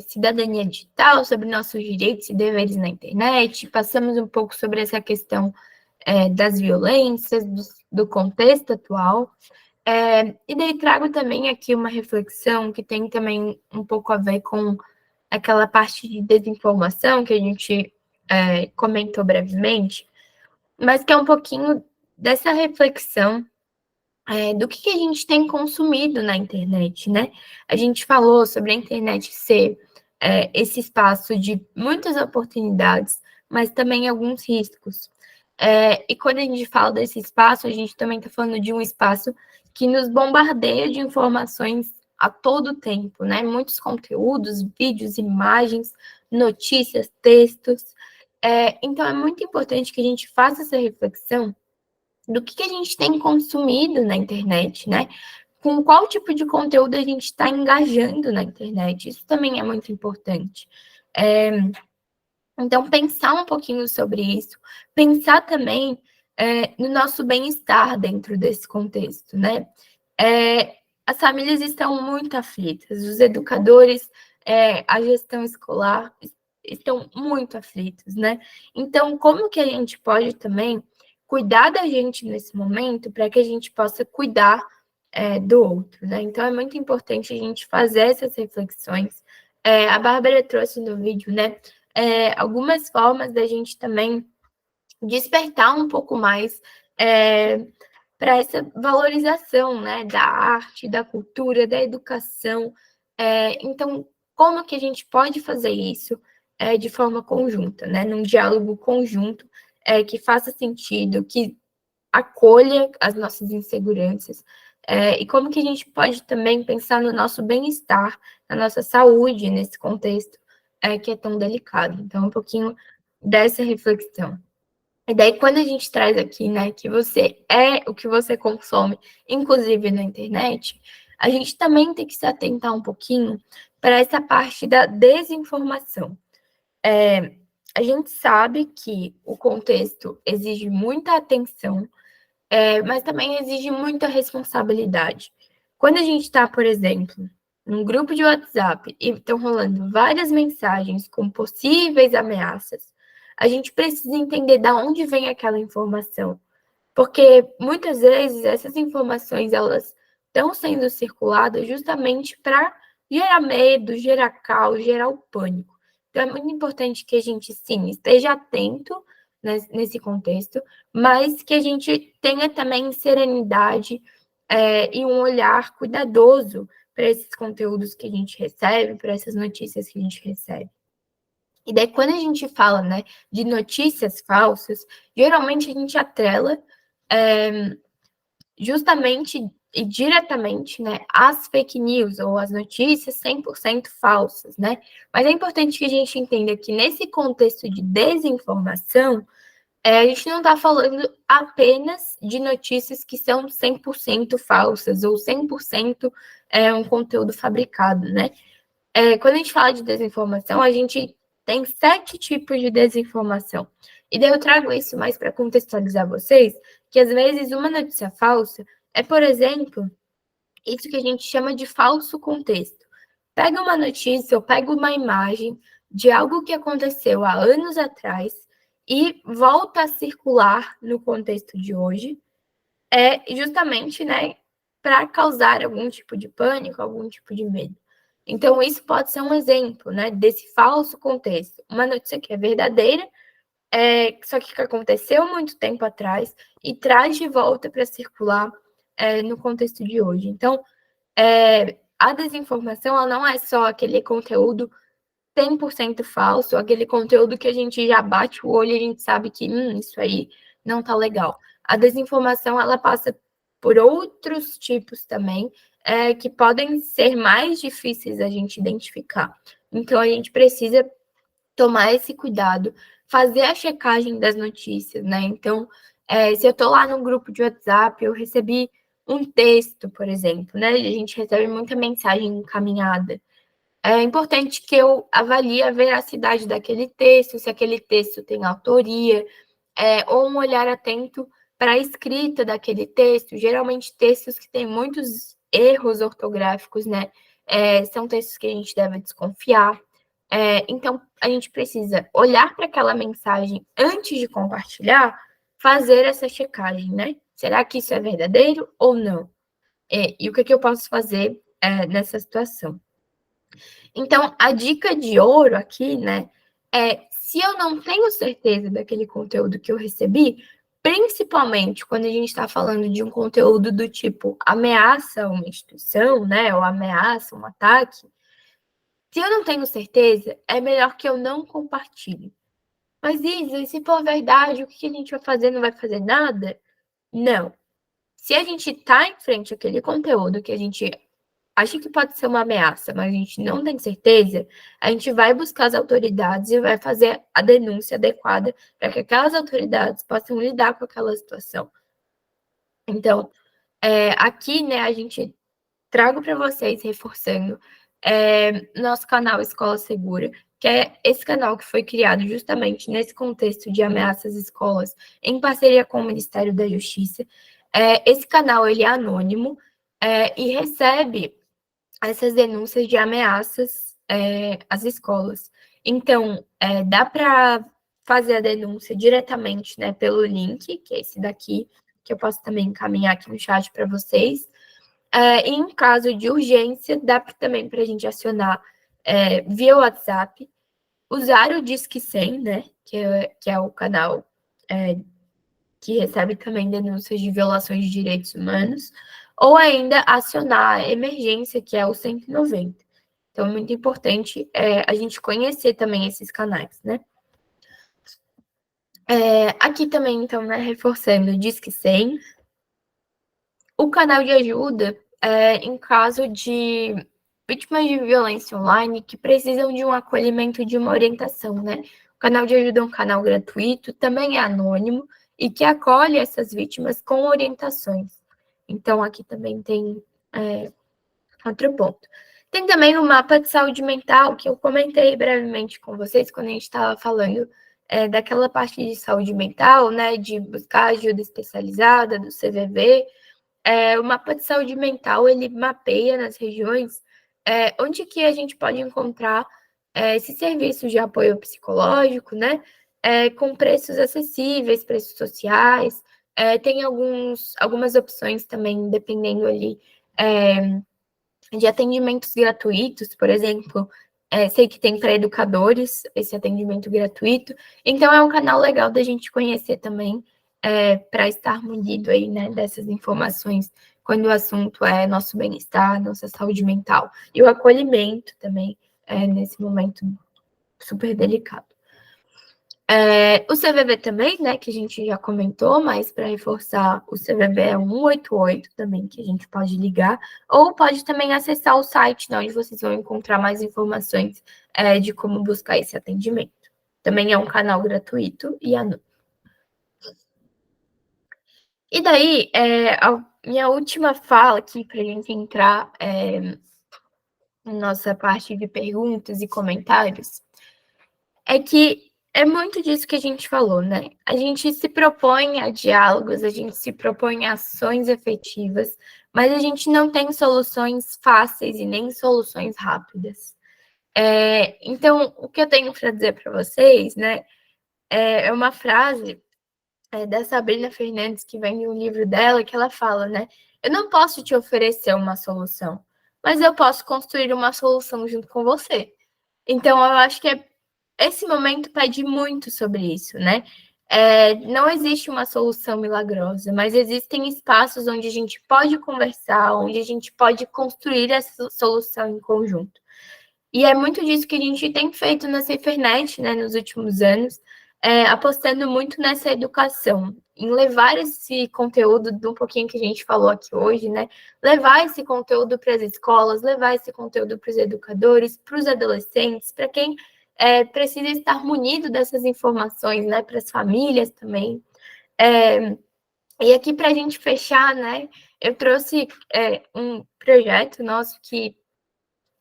cidadania digital, sobre nossos direitos e deveres na internet, passamos um pouco sobre essa questão das violências, do contexto atual, e daí trago também aqui uma reflexão que tem também um pouco a ver com aquela parte de desinformação que a gente comentou brevemente, mas que é um pouquinho dessa reflexão do que a gente tem consumido na internet, né? A gente falou sobre a internet ser esse espaço de muitas oportunidades, mas também alguns riscos. E quando a gente fala desse espaço, a gente também está falando de um espaço que nos bombardeia de informações a todo tempo, né? Muitos conteúdos, vídeos, imagens, notícias, textos. Então, é muito importante que a gente faça essa reflexão do que a gente tem consumido na internet, né? Com qual tipo de conteúdo a gente está engajando na internet. Isso também é muito importante. Então, pensar um pouquinho sobre isso, pensar também no nosso bem-estar dentro desse contexto, né? As famílias estão muito aflitas, os educadores, a gestão escolar estão muito aflitos, né? Então, como que a gente pode também cuidar da gente nesse momento para que a gente possa cuidar do outro, né? Então, é muito importante a gente fazer essas reflexões. A Bárbara trouxe no vídeo, né? Algumas formas da gente também despertar um pouco mais para essa valorização, né, da arte, da cultura, da educação. Então, como que a gente pode fazer isso de forma conjunta, né, num diálogo conjunto que faça sentido, que acolha as nossas inseguranças, e como que a gente pode também pensar no nosso bem-estar, na nossa saúde nesse contexto que é tão delicado. Então, um pouquinho dessa reflexão. E daí, quando a gente traz aqui, né, que você é o que você consome, inclusive na internet, a gente também tem que se atentar um pouquinho para essa parte da desinformação. A gente sabe que o contexto exige muita atenção, mas também exige muita responsabilidade. Quando a gente está, por exemplo, num grupo de WhatsApp e estão rolando várias mensagens com possíveis ameaças, a gente precisa entender de onde vem aquela informação. Porque muitas vezes essas informações elas estão sendo circuladas justamente para gerar medo, gerar caos, gerar o pânico. Então é muito importante que a gente, sim, esteja atento nesse contexto, mas que a gente tenha também serenidade e um olhar cuidadoso para esses conteúdos que a gente recebe, para essas notícias que a gente recebe. E daí, quando a gente fala, né, de notícias falsas, geralmente a gente atrela justamente e diretamente, né, as fake news ou as notícias 100% falsas, né? Mas é importante que a gente entenda que nesse contexto de desinformação, a gente não está falando apenas de notícias que são 100% falsas ou 100% um conteúdo fabricado, né? Quando a gente fala de desinformação, a gente tem 7 tipos de desinformação. E daí eu trago isso mais para contextualizar vocês, que às vezes uma notícia falsa é, por exemplo, isso que a gente chama de falso contexto. Pega uma notícia ou pega uma imagem de algo que aconteceu há anos atrás e volta a circular no contexto de hoje, justamente, né, para causar algum tipo de pânico, algum tipo de medo. Então, isso pode ser um exemplo, né, desse falso contexto. Uma notícia que é verdadeira, só que aconteceu muito tempo atrás e traz de volta para circular no contexto de hoje. Então, a desinformação ela não é só aquele conteúdo 100% falso, aquele conteúdo que a gente já bate o olho e a gente sabe que isso aí não tá legal. A desinformação, ela passa por outros tipos também, que podem ser mais difíceis a gente identificar. Então, a gente precisa tomar esse cuidado, fazer a checagem das notícias, né? Então, se eu tô lá no grupo de WhatsApp, eu recebi um texto, por exemplo, né? A gente recebe muita mensagem encaminhada. É importante que eu avalie a veracidade daquele texto, se aquele texto tem autoria, ou um olhar atento para a escrita daquele texto. Geralmente, textos que têm muitos erros ortográficos, né? São textos que a gente deve desconfiar. Então, a gente precisa olhar para aquela mensagem antes de compartilhar, fazer essa checagem, né? Será que isso é verdadeiro ou não? E o que eu posso fazer nessa situação? Então, a dica de ouro aqui, né, se eu não tenho certeza daquele conteúdo que eu recebi, principalmente quando a gente está falando de um conteúdo do tipo ameaça uma instituição, né, ou ameaça um ataque, se eu não tenho certeza, é melhor que eu não compartilhe. Mas, Isa, e se for verdade, o que a gente vai fazer? Não vai fazer nada? Não. Se a gente está em frente àquele conteúdo que a gente acha que pode ser uma ameaça, mas a gente não tem certeza, a gente vai buscar as autoridades e vai fazer a denúncia adequada para que aquelas autoridades possam lidar com aquela situação. Então, aqui, né, a gente trago para vocês, reforçando, nosso canal Escola Segura, que é esse canal que foi criado justamente nesse contexto de ameaças às escolas, em parceria com o Ministério da Justiça. Esse canal, ele é anônimo e recebe essas denúncias de ameaças às escolas. Então, dá para fazer a denúncia diretamente, né, pelo link, que é esse daqui, que eu posso também encaminhar aqui no chat para vocês. E em caso de urgência, dá também para a gente acionar via WhatsApp, usar o Disque 100, né, que é o canal que recebe também denúncias de violações de direitos humanos, ou ainda acionar a emergência, que é o 190. Então, é muito importante a gente conhecer também esses canais, né? Aqui também, então, né, reforçando o Disque 100, o canal de ajuda em caso de vítimas de violência online que precisam de um acolhimento, de uma orientação, né? O canal de ajuda é um canal gratuito, também é anônimo e que acolhe essas vítimas com orientações. Então, aqui também tem outro ponto. Tem também o mapa de saúde mental, que eu comentei brevemente com vocês quando a gente estava falando daquela parte de saúde mental, né, de buscar ajuda especializada, do CVV. O mapa de saúde mental, ele mapeia nas regiões onde que a gente pode encontrar esses serviços de apoio psicológico, né, com preços acessíveis, preços sociais. Tem algumas opções também, dependendo ali de atendimentos gratuitos, por exemplo, sei que tem para educadores esse atendimento gratuito, então é um canal legal da gente conhecer também, para estar munido aí, né, dessas informações, quando o assunto é nosso bem-estar, nossa saúde mental, e o acolhimento também, nesse momento super delicado. O CVV também, né, que a gente já comentou, mas para reforçar, o CVV é 188 também, que a gente pode ligar, ou pode também acessar o site, né, onde vocês vão encontrar mais informações de como buscar esse atendimento. Também é um canal gratuito e anônimo. E daí, a minha última fala aqui, para a gente entrar na nossa parte de perguntas e comentários, é que é muito disso que a gente falou, né? A gente se propõe a diálogos, a gente se propõe a ações efetivas, mas a gente não tem soluções fáceis e nem soluções rápidas. Então, o que eu tenho para dizer para vocês, né, é uma frase da Sabrina Fernandes, que vem de um livro dela, que ela fala, né? Eu não posso te oferecer uma solução, mas eu posso construir uma solução junto com você. Então, eu acho que esse momento pede muito sobre isso, né? Não existe uma solução milagrosa, mas existem espaços onde a gente pode conversar, onde a gente pode construir essa solução em conjunto. E é muito disso que a gente tem feito na Safernet, né, nos últimos anos, apostando muito nessa educação, em levar esse conteúdo de um pouquinho que a gente falou aqui hoje, né? Levar esse conteúdo para as escolas, levar esse conteúdo para os educadores, para os adolescentes, para quem precisa estar munido dessas informações, né? Para as famílias também. E aqui, para a gente fechar, né? Eu trouxe um projeto nosso que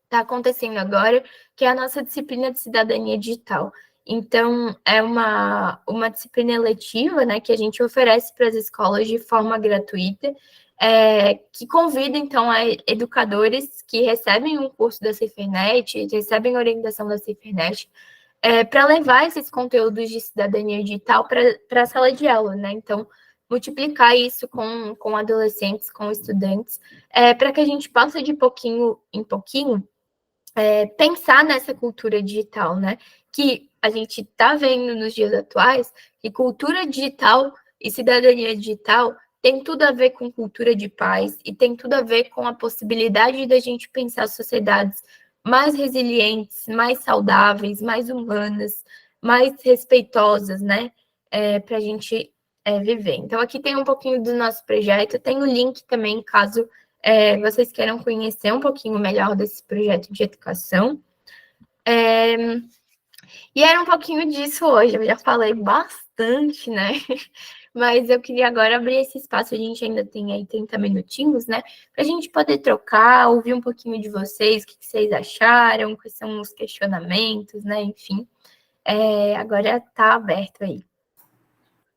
está acontecendo agora, que é a nossa disciplina de cidadania digital. Então, é uma disciplina eletiva, né, que a gente oferece para as escolas de forma gratuita, que convida, então, a educadores que recebem um curso da Safernet, recebem orientação da Safernet, para levar esses conteúdos de cidadania digital para a sala de aula, né? Então, multiplicar isso com adolescentes, com estudantes, para que a gente possa, de pouquinho em pouquinho, pensar nessa cultura digital, né? Que a gente está vendo nos dias atuais que cultura digital e cidadania digital tem tudo a ver com cultura de paz e tem tudo a ver com a possibilidade da gente pensar sociedades mais resilientes, mais saudáveis, mais humanas, mais respeitosas, né? Para a gente viver. Então, aqui tem um pouquinho do nosso projeto, tem o link também, caso vocês queiram conhecer um pouquinho melhor desse projeto de educação. E era um pouquinho disso hoje, eu já falei bastante, né? Mas eu queria agora abrir esse espaço, a gente ainda tem aí 30 minutinhos, né? Para a gente poder trocar, ouvir um pouquinho de vocês, o que vocês acharam, quais são os questionamentos, né? Enfim, agora está aberto aí.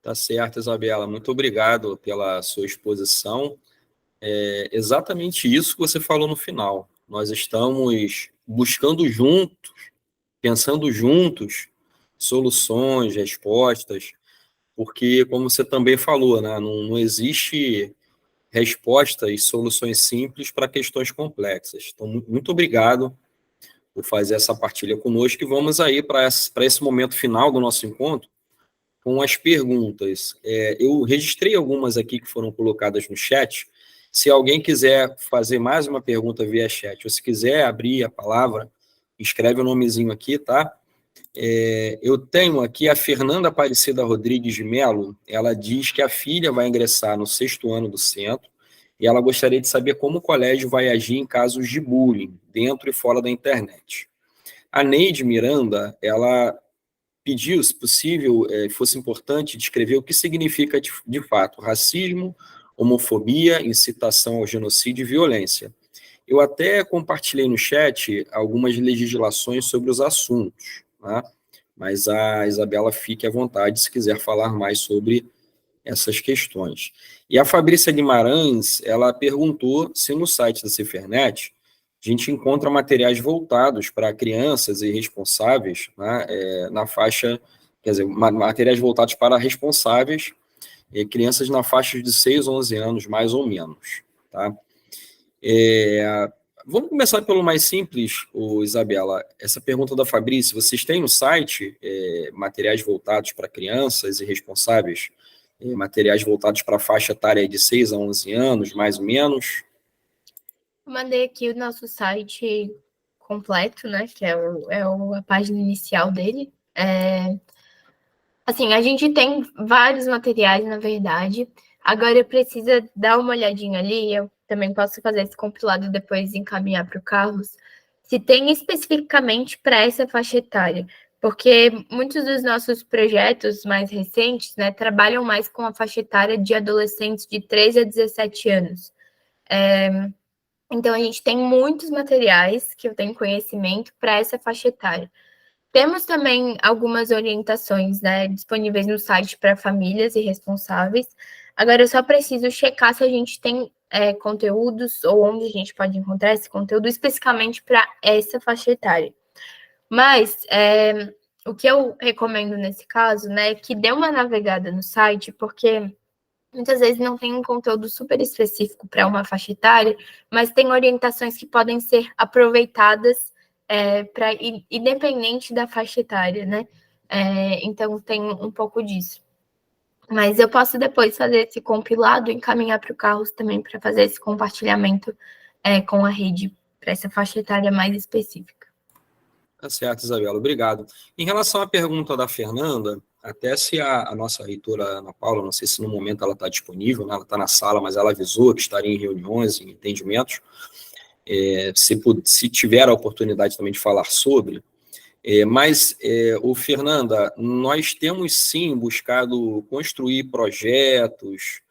Tá certo, Isabela. Muito obrigado pela sua exposição. Exatamente isso que você falou no final. Nós estamos buscando juntos, pensando juntos, soluções, respostas, porque, como você também falou, né, não existe respostas e soluções simples para questões complexas. Então, muito obrigado por fazer essa partilha conosco e vamos aí para esse momento final do nosso encontro com as perguntas. Eu registrei algumas aqui que foram colocadas no chat. Se alguém quiser fazer mais uma pergunta via chat, ou se quiser abrir a palavra, escreve o nomezinho aqui, tá? Eu tenho aqui a Fernanda Aparecida Rodrigues de Melo. Ela diz que a filha vai ingressar no 6º ano do centro e ela gostaria de saber como o colégio vai agir em casos de bullying, dentro e fora da internet. A Neide Miranda, ela pediu, se possível, fosse importante descrever o que significa, de fato, racismo, homofobia, incitação ao genocídio e violência. Eu até compartilhei no chat algumas legislações sobre os assuntos, tá? Mas a Isabela fique à vontade se quiser falar mais sobre essas questões. E a Fabrícia Guimarães, ela perguntou se no site da Cifernet a gente encontra materiais voltados para crianças e responsáveis, né, na faixa, quer dizer, materiais voltados para responsáveis, crianças na faixa de 6 a 11 anos, mais ou menos, tá? Vamos começar pelo mais simples, Isabela. Essa pergunta da Fabrícia, vocês têm no site materiais voltados para crianças e responsáveis, materiais voltados para a faixa etária de 6 a 11 anos, mais ou menos? Mandei aqui o nosso site completo, né, que é a página inicial dele. Assim, a gente tem vários materiais, na verdade. Agora precisa dar uma olhadinha ali, eu também posso fazer esse compilado e depois encaminhar para o Carlos, se tem especificamente para essa faixa etária, porque muitos dos nossos projetos mais recentes, né, trabalham mais com a faixa etária de adolescentes de 13 a 17 anos. Então, a gente tem muitos materiais que eu tenho conhecimento para essa faixa etária. Temos também algumas orientações, né, disponíveis no site para famílias e responsáveis. Agora, eu só preciso checar se a gente tem conteúdos ou onde a gente pode encontrar esse conteúdo especificamente para essa faixa etária. Mas o que eu recomendo nesse caso, né, é que dê uma navegada no site, porque muitas vezes não tem um conteúdo super específico para uma faixa etária, mas tem orientações que podem ser aproveitadas independente da faixa etária, né? Então, tem um pouco disso. Mas eu posso depois fazer esse compilado e encaminhar para o Carlos também para fazer esse compartilhamento com a rede para essa faixa etária mais específica. Tá certo, Isabela, obrigado. Em relação à pergunta da Fernanda, até se a nossa reitora Ana Paula, não sei se no momento ela está disponível, né, ela está na sala, mas ela avisou que estaria em reuniões, em entendimentos, se tiver a oportunidade também de falar sobre, Fernanda, nós temos sim buscado construir projetos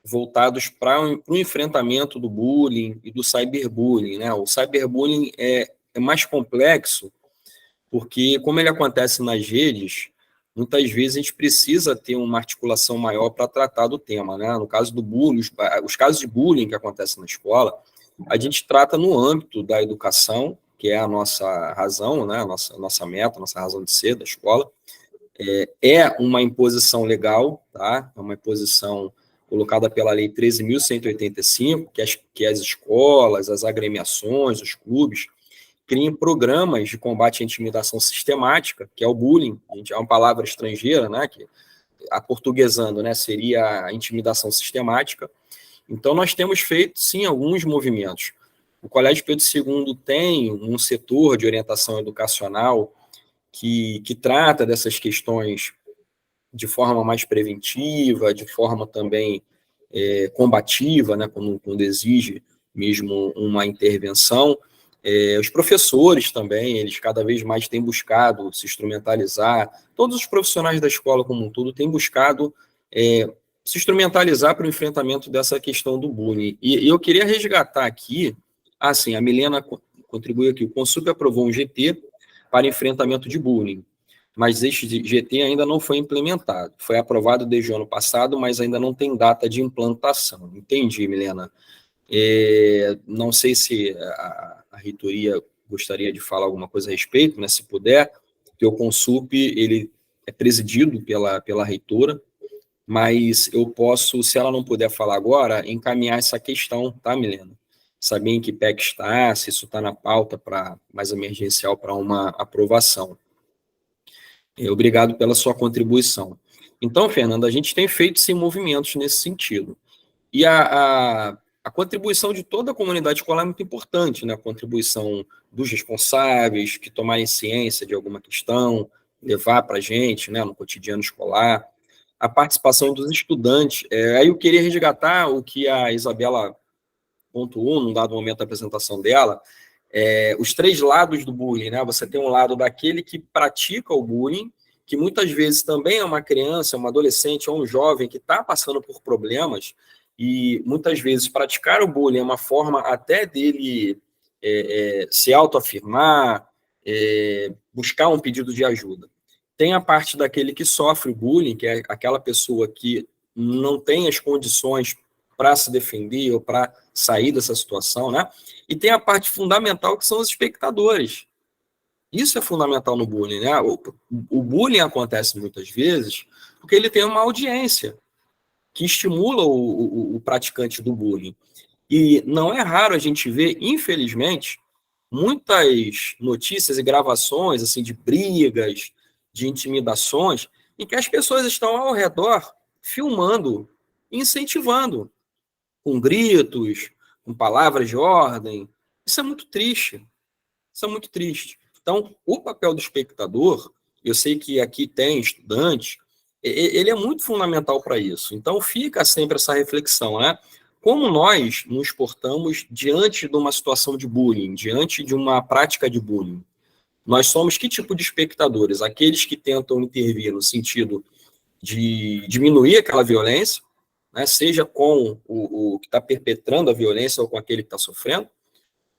voltados para o enfrentamento do bullying e do cyberbullying, né? O cyberbullying é mais complexo, porque como ele acontece nas redes, muitas vezes a gente precisa ter uma articulação maior para tratar do tema, né? No caso do bullying, os casos de bullying que acontecem na escola, a gente trata no âmbito da educação, que é a nossa razão, né? a nossa meta, a nossa razão de ser da escola. É uma imposição legal, tá? É uma imposição colocada pela Lei 13.185, que as escolas, as agremiações, os clubes, criem programas de combate à intimidação sistemática, que é o bullying, é uma palavra estrangeira, né, que aportuguesando, né, seria a intimidação sistemática. Então, nós temos feito, sim, alguns movimentos. O Colégio Pedro II tem um setor de orientação educacional que trata dessas questões de forma mais preventiva, de forma também combativa, né, quando exige mesmo uma intervenção. Os professores também, eles cada vez mais têm buscado se instrumentalizar, todos os profissionais da escola como um todo têm buscado se instrumentalizar para o enfrentamento dessa questão do bullying. E eu queria resgatar aqui, a Milena contribuiu aqui, o Consup aprovou um GT para enfrentamento de bullying, mas este GT ainda não foi implementado. Foi aprovado desde o ano passado, mas ainda não tem data de implantação. Entendi, Milena. Não sei se a reitoria gostaria de falar alguma coisa a respeito, né, se puder, porque o Consup ele é presidido pela reitora, mas eu posso, se ela não puder falar agora, encaminhar essa questão, tá, Milena? Saber em que pé que está, se isso está na pauta para mais emergencial para uma aprovação. Obrigado pela sua contribuição. Então, Fernanda, a gente tem feito sim movimentos nesse sentido. E a contribuição de toda a comunidade escolar é muito importante, né? A contribuição dos responsáveis que tomarem ciência de alguma questão, levar para a gente, né, no cotidiano escolar, a participação dos estudantes. Aí eu queria resgatar o que a Isabela pontuou, num dado momento da apresentação dela, os 3 lados do bullying, né? Você tem um lado daquele que pratica o bullying, que muitas vezes também é uma criança, uma adolescente ou um jovem que está passando por problemas, e muitas vezes praticar o bullying é uma forma até dele se autoafirmar, buscar um pedido de ajuda. Tem a parte daquele que sofre o bullying, que é aquela pessoa que não tem as condições para se defender ou para sair dessa situação, né? E tem a parte fundamental, que são os espectadores. Isso é fundamental no bullying, né? O bullying acontece muitas vezes porque ele tem uma audiência que estimula o praticante do bullying. E não é raro a gente ver, infelizmente, muitas notícias e gravações assim, de brigas, de intimidações, em que as pessoas estão ao redor filmando, incentivando, com gritos, com palavras de ordem. Isso é muito triste. Isso é muito triste. Então, o papel do espectador, eu sei que aqui tem estudantes, ele é muito fundamental para isso. Então, fica sempre essa reflexão, né? Como nós nos portamos diante de uma situação de bullying, diante de uma prática de bullying? Nós somos que tipo de espectadores? Aqueles que tentam intervir no sentido de diminuir aquela violência, né? Seja com o que está perpetrando a violência ou com aquele que está sofrendo,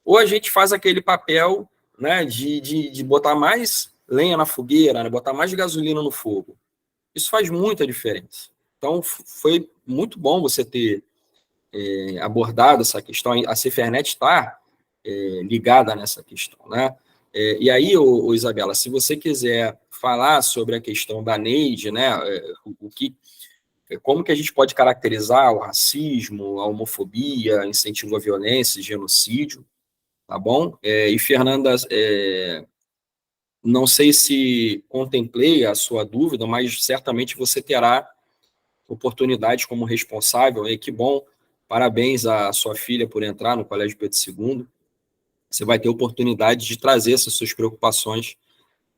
ou a gente faz aquele papel, né, de botar mais lenha na fogueira, né, botar mais gasolina no fogo. Isso faz muita diferença. Então, foi muito bom você ter abordado essa questão. A Cifernet está ligada nessa questão, né? E aí, Isabela, se você quiser falar sobre a questão da Neide, né, como que a gente pode caracterizar o racismo, a homofobia, incentivo à violência, genocídio, tá bom? E Fernanda, não sei se contemplei a sua dúvida, mas certamente você terá oportunidade como responsável, e que bom, parabéns à sua filha por entrar no Colégio Pedro II, você vai ter oportunidade de trazer essas suas preocupações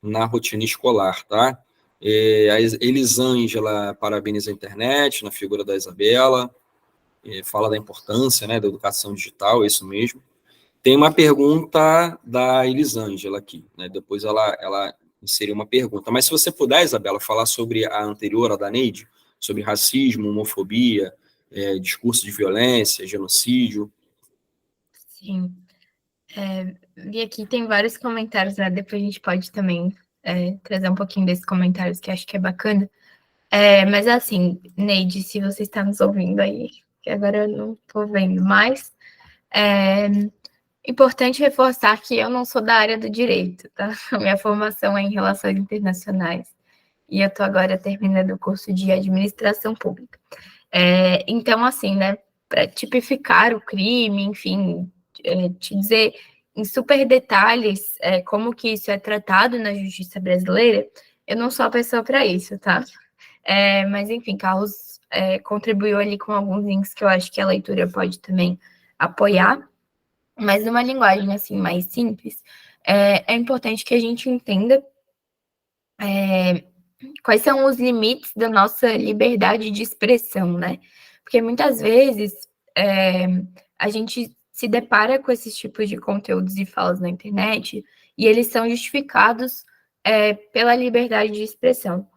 na rotina escolar, tá? A Elisângela parabeniza a internet, na figura da Isabela, fala da importância, né, da educação digital, é isso mesmo. Tem uma pergunta da Elisângela aqui, né? Depois ela inseriu uma pergunta. Mas se você puder, Isabela, falar sobre a anterior, a da Neide, sobre racismo, homofobia, discurso de violência, genocídio. Sim. Vi aqui, tem vários comentários, né? Depois a gente pode também trazer um pouquinho desses comentários, que acho que é bacana. Mas assim, Neide, se você está nos ouvindo aí, que agora eu não estou vendo mais, importante reforçar que eu não sou da área do direito, tá? A minha formação é em relações internacionais e eu estou agora terminando o curso de administração pública. Então, assim, né, para tipificar o crime, enfim, te dizer em super detalhes como que isso é tratado na justiça brasileira, eu não sou a pessoa para isso, tá? Mas, enfim, Carlos contribuiu ali com alguns links que eu acho que a leitura pode também apoiar. Mas numa linguagem assim mais simples, é importante que a gente entenda quais são os limites da nossa liberdade de expressão, né? Porque muitas vezes a gente se depara com esses tipos de conteúdos e falas na internet e eles são justificados pela liberdade de expressão.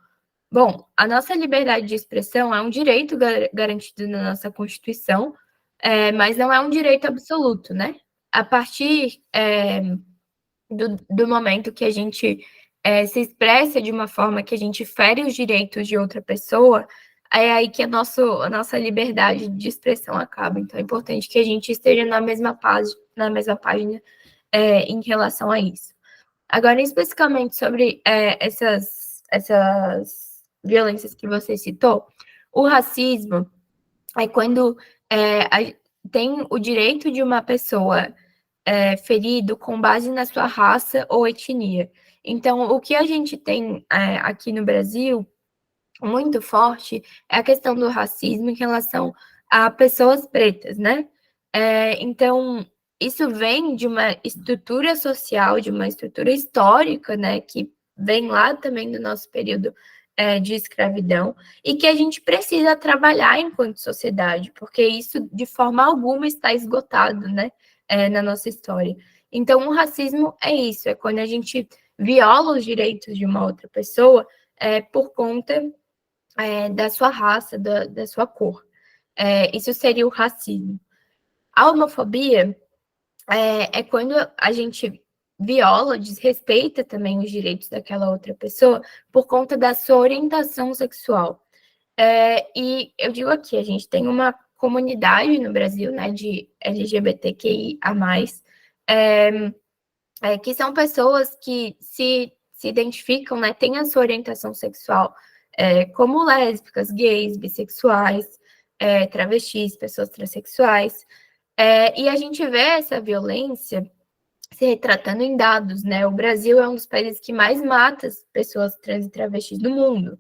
Bom, a nossa liberdade de expressão é um direito garantido na nossa Constituição, mas não é um direito absoluto, né? A partir do momento que a gente se expressa de uma forma que a gente fere os direitos de outra pessoa, é aí que a nossa liberdade de expressão acaba. Então, é importante que a gente esteja na mesma página em relação a isso. Agora, especificamente sobre essas violências que você citou, o racismo é quando tem o direito de uma pessoa ferido com base na sua raça ou etnia. Então, o que a gente tem aqui no Brasil, muito forte, é a questão do racismo em relação a pessoas pretas, né? Então, isso vem de uma estrutura social, de uma estrutura histórica, né, que vem lá também do nosso período de escravidão, e que a gente precisa trabalhar enquanto sociedade, porque isso, de forma alguma, está esgotado, né, na nossa história. Então, o racismo é isso, é quando a gente viola os direitos de uma outra pessoa por conta da sua raça, da sua cor. Isso seria o racismo. A homofobia é quando a gente viola, desrespeita também os direitos daquela outra pessoa por conta da sua orientação sexual. E eu digo aqui, a gente tem uma comunidade no Brasil, né, de LGBTQIA+, que são pessoas que se identificam, né, têm a sua orientação sexual como lésbicas, gays, bissexuais, travestis, pessoas transexuais, e a gente vê essa violência se retratando em dados, né? O Brasil é um dos países que mais mata as pessoas trans e travestis do mundo.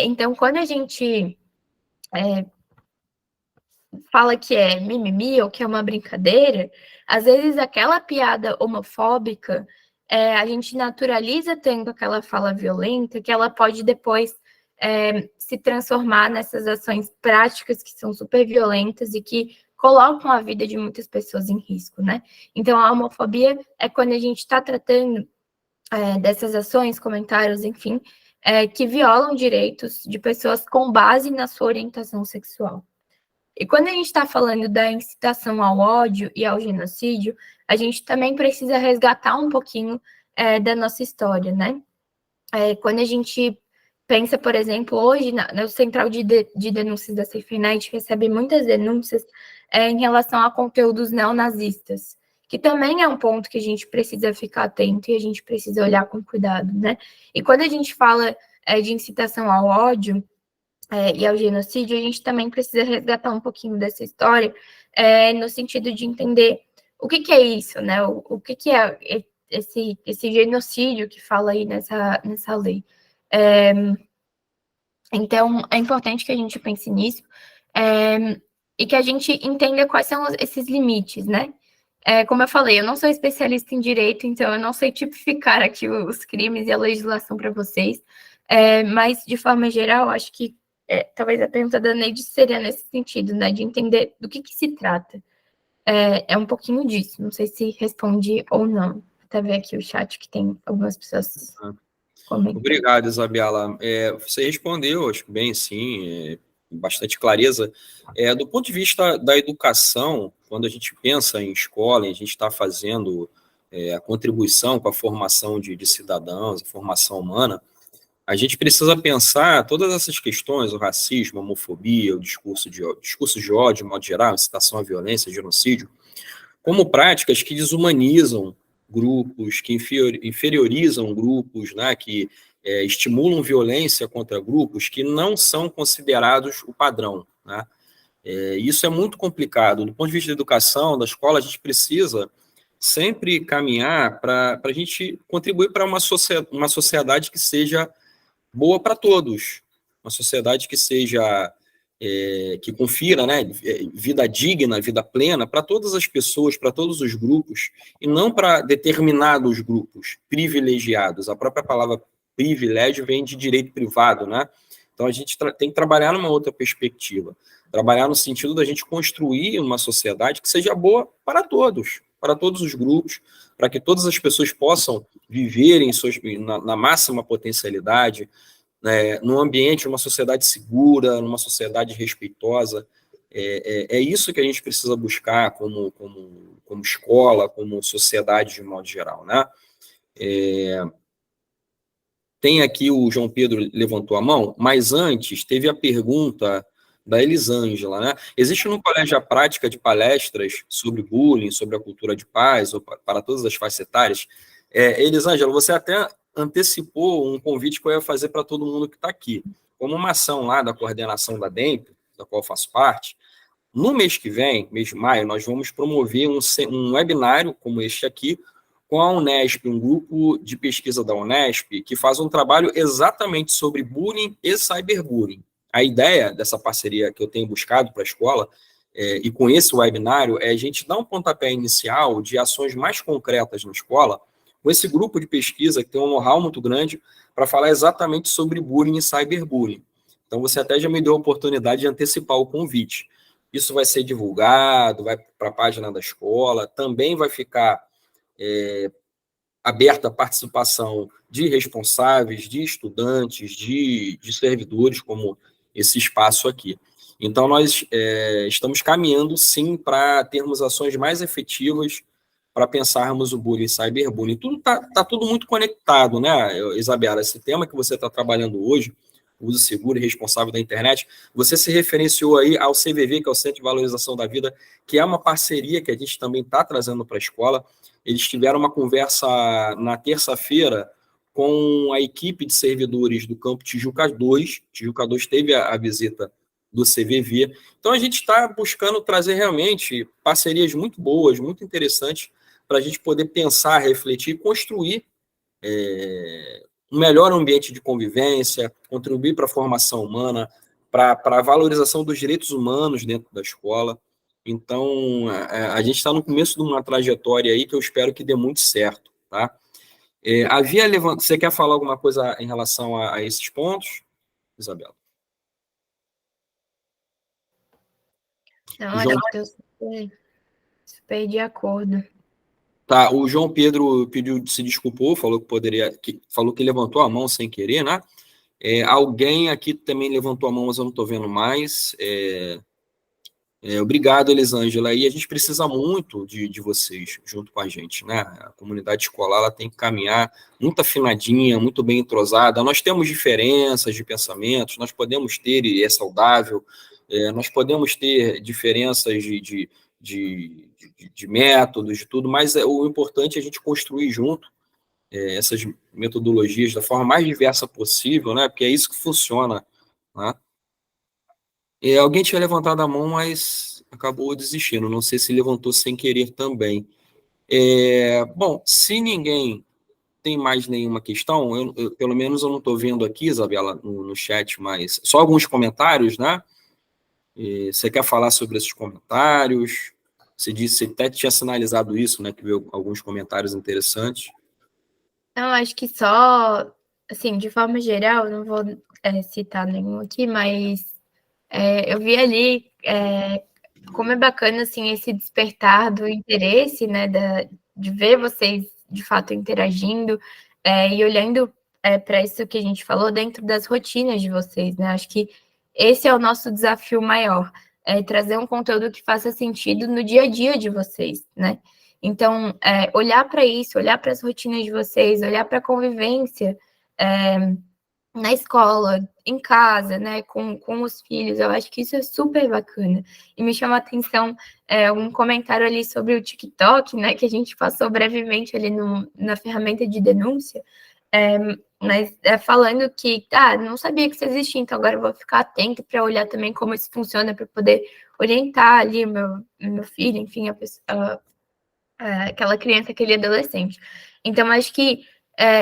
Então, quando a gente fala que é mimimi ou que é uma brincadeira, às vezes aquela piada homofóbica, a gente naturaliza tendo aquela fala violenta, que ela pode depois se transformar nessas ações práticas que são super violentas e que colocam a vida de muitas pessoas em risco, né? Então, a homofobia é quando a gente está tratando dessas ações, comentários, enfim, que violam direitos de pessoas com base na sua orientação sexual. E quando a gente está falando da incitação ao ódio e ao genocídio, a gente também precisa resgatar um pouquinho da nossa história, né? Quando a gente pensa, por exemplo, hoje, no Central de Denúncias da SafeNet recebe muitas denúncias em relação a conteúdos neonazistas, que também é um ponto que a gente precisa ficar atento e a gente precisa olhar com cuidado, né? E quando a gente fala de incitação ao ódio e ao genocídio, a gente também precisa resgatar um pouquinho dessa história no sentido de entender o que é isso, né? O que é esse genocídio que fala aí nessa lei. Então, é importante que a gente pense nisso e que a gente entenda quais são esses limites, né? Como eu falei, eu não sou especialista em direito, então eu não sei tipificar aqui os crimes e a legislação para vocês, mas, de forma geral, acho que talvez a pergunta da Neide seria nesse sentido, né? De entender do que se trata. É um pouquinho disso, não sei se respondi ou não. Até ver aqui o chat que tem algumas pessoas comentando. Obrigado, Isabela. Você respondeu, acho que bem, sim, bastante clareza. Do ponto de vista da educação, quando a gente pensa em escola, a gente está fazendo a contribuição com a formação de cidadãos, a formação humana, a gente precisa pensar todas essas questões, o racismo, a homofobia, o discurso de ódio, de modo geral, incitação à violência, genocídio, como práticas que desumanizam grupos, que inferiorizam grupos, né, que estimulam violência contra grupos que não são considerados o padrão, né? Isso é muito complicado. Do ponto de vista da educação, da escola, a gente precisa sempre caminhar para a gente contribuir para uma sociedade que seja boa para todos, uma sociedade que seja que confira, né, vida digna, vida plena para todas as pessoas, para todos os grupos, e não para determinados grupos privilegiados. A própria palavra privilégio vem de direito privado, né? Então a gente tem que trabalhar numa outra perspectiva, trabalhar no sentido da gente construir uma sociedade que seja boa para todos os grupos, para que todas as pessoas possam viver na máxima potencialidade, num ambiente, numa sociedade segura, numa sociedade respeitosa. É isso que a gente precisa buscar como escola, como sociedade de modo geral, né? Tem aqui o João Pedro levantou a mão, mas antes teve a pergunta da Elisângela, né? Existe no colégio a prática de palestras sobre bullying, sobre a cultura de paz, ou para todas as faixas etárias? Elisângela, você até antecipou um convite que eu ia fazer para todo mundo que está aqui. Como uma ação lá da coordenação da DEMP, da qual eu faço parte, no mês que vem, mês de maio, nós vamos promover um webinário como este aqui, com a Unesp, um grupo de pesquisa da Unesp, que faz um trabalho exatamente sobre bullying e cyberbullying. A ideia dessa parceria que eu tenho buscado para a escola, e com esse webinário, é a gente dar um pontapé inicial de ações mais concretas na escola, com esse grupo de pesquisa que tem um know-how muito grande para falar exatamente sobre bullying e cyberbullying. Então, você até já me deu a oportunidade de antecipar o convite. Isso vai ser divulgado, vai para a página da escola, também vai ficar aberta à participação de responsáveis, de estudantes, de servidores, como esse espaço aqui. Então, nós estamos caminhando, sim, para termos ações mais efetivas para pensarmos o bullying e cyberbullying. Tudo tá tudo muito conectado, né, Isabela? Esse tema que você está trabalhando hoje, o uso seguro e responsável da internet, você se referenciou aí ao CVV, que é o Centro de Valorização da Vida, que é uma parceria que a gente também está trazendo para a escola. Eles tiveram uma conversa na terça-feira com a equipe de servidores do campo Tijuca 2. Tijuca 2 teve a visita do CVV. Então, a gente está buscando trazer realmente parcerias muito boas, muito interessantes, para a gente poder pensar, refletir e construir um melhor ambiente de convivência, contribuir para a formação humana, para a valorização dos direitos humanos dentro da escola. Então, a gente está no começo de uma trajetória aí que eu espero que dê muito certo, tá? Você quer falar alguma coisa em relação a esses pontos, Isabela? Não, acho que estou super de acordo. Tá, o João Pedro se desculpou, falou que levantou a mão sem querer, né? Alguém aqui também levantou a mão, mas eu não estou vendo mais. Obrigado, Elisângela. E a gente precisa muito de vocês junto com a gente, né? A comunidade escolar ela tem que caminhar muito afinadinha, muito bem entrosada. Nós temos diferenças de pensamentos, nós podemos ter, e é saudável, nós podemos ter diferenças de métodos, de tudo, mas o importante é a gente construir junto essas metodologias da forma mais diversa possível, né? Porque é isso que funciona, né? Alguém tinha levantado a mão, mas acabou desistindo. Não sei se levantou sem querer também. Bom, se ninguém tem mais nenhuma questão, pelo menos eu não estou vendo aqui, Isabela, no chat, mas só alguns comentários, né? Você quer falar sobre esses comentários? Você até tinha sinalizado isso, né? Que viu alguns comentários interessantes. Não, acho que só, assim, de forma geral, não vou citar nenhum aqui, mas eu vi ali como é bacana, assim, esse despertar do interesse, né, de ver vocês, de fato, interagindo e olhando para isso que a gente falou dentro das rotinas de vocês, né? Acho que esse é o nosso desafio maior, trazer um conteúdo que faça sentido no dia a dia de vocês, né? Então, olhar para isso, olhar para as rotinas de vocês, olhar para a convivência na escola, em casa, né, com os filhos, eu acho que isso é super bacana. E me chama a atenção um comentário ali sobre o TikTok, né, que a gente passou brevemente ali na ferramenta de denúncia, mas falando que, não sabia que isso existia, então agora eu vou ficar atento para olhar também como isso funciona, para poder orientar ali meu filho, enfim, aquela criança, aquele adolescente. Então, acho que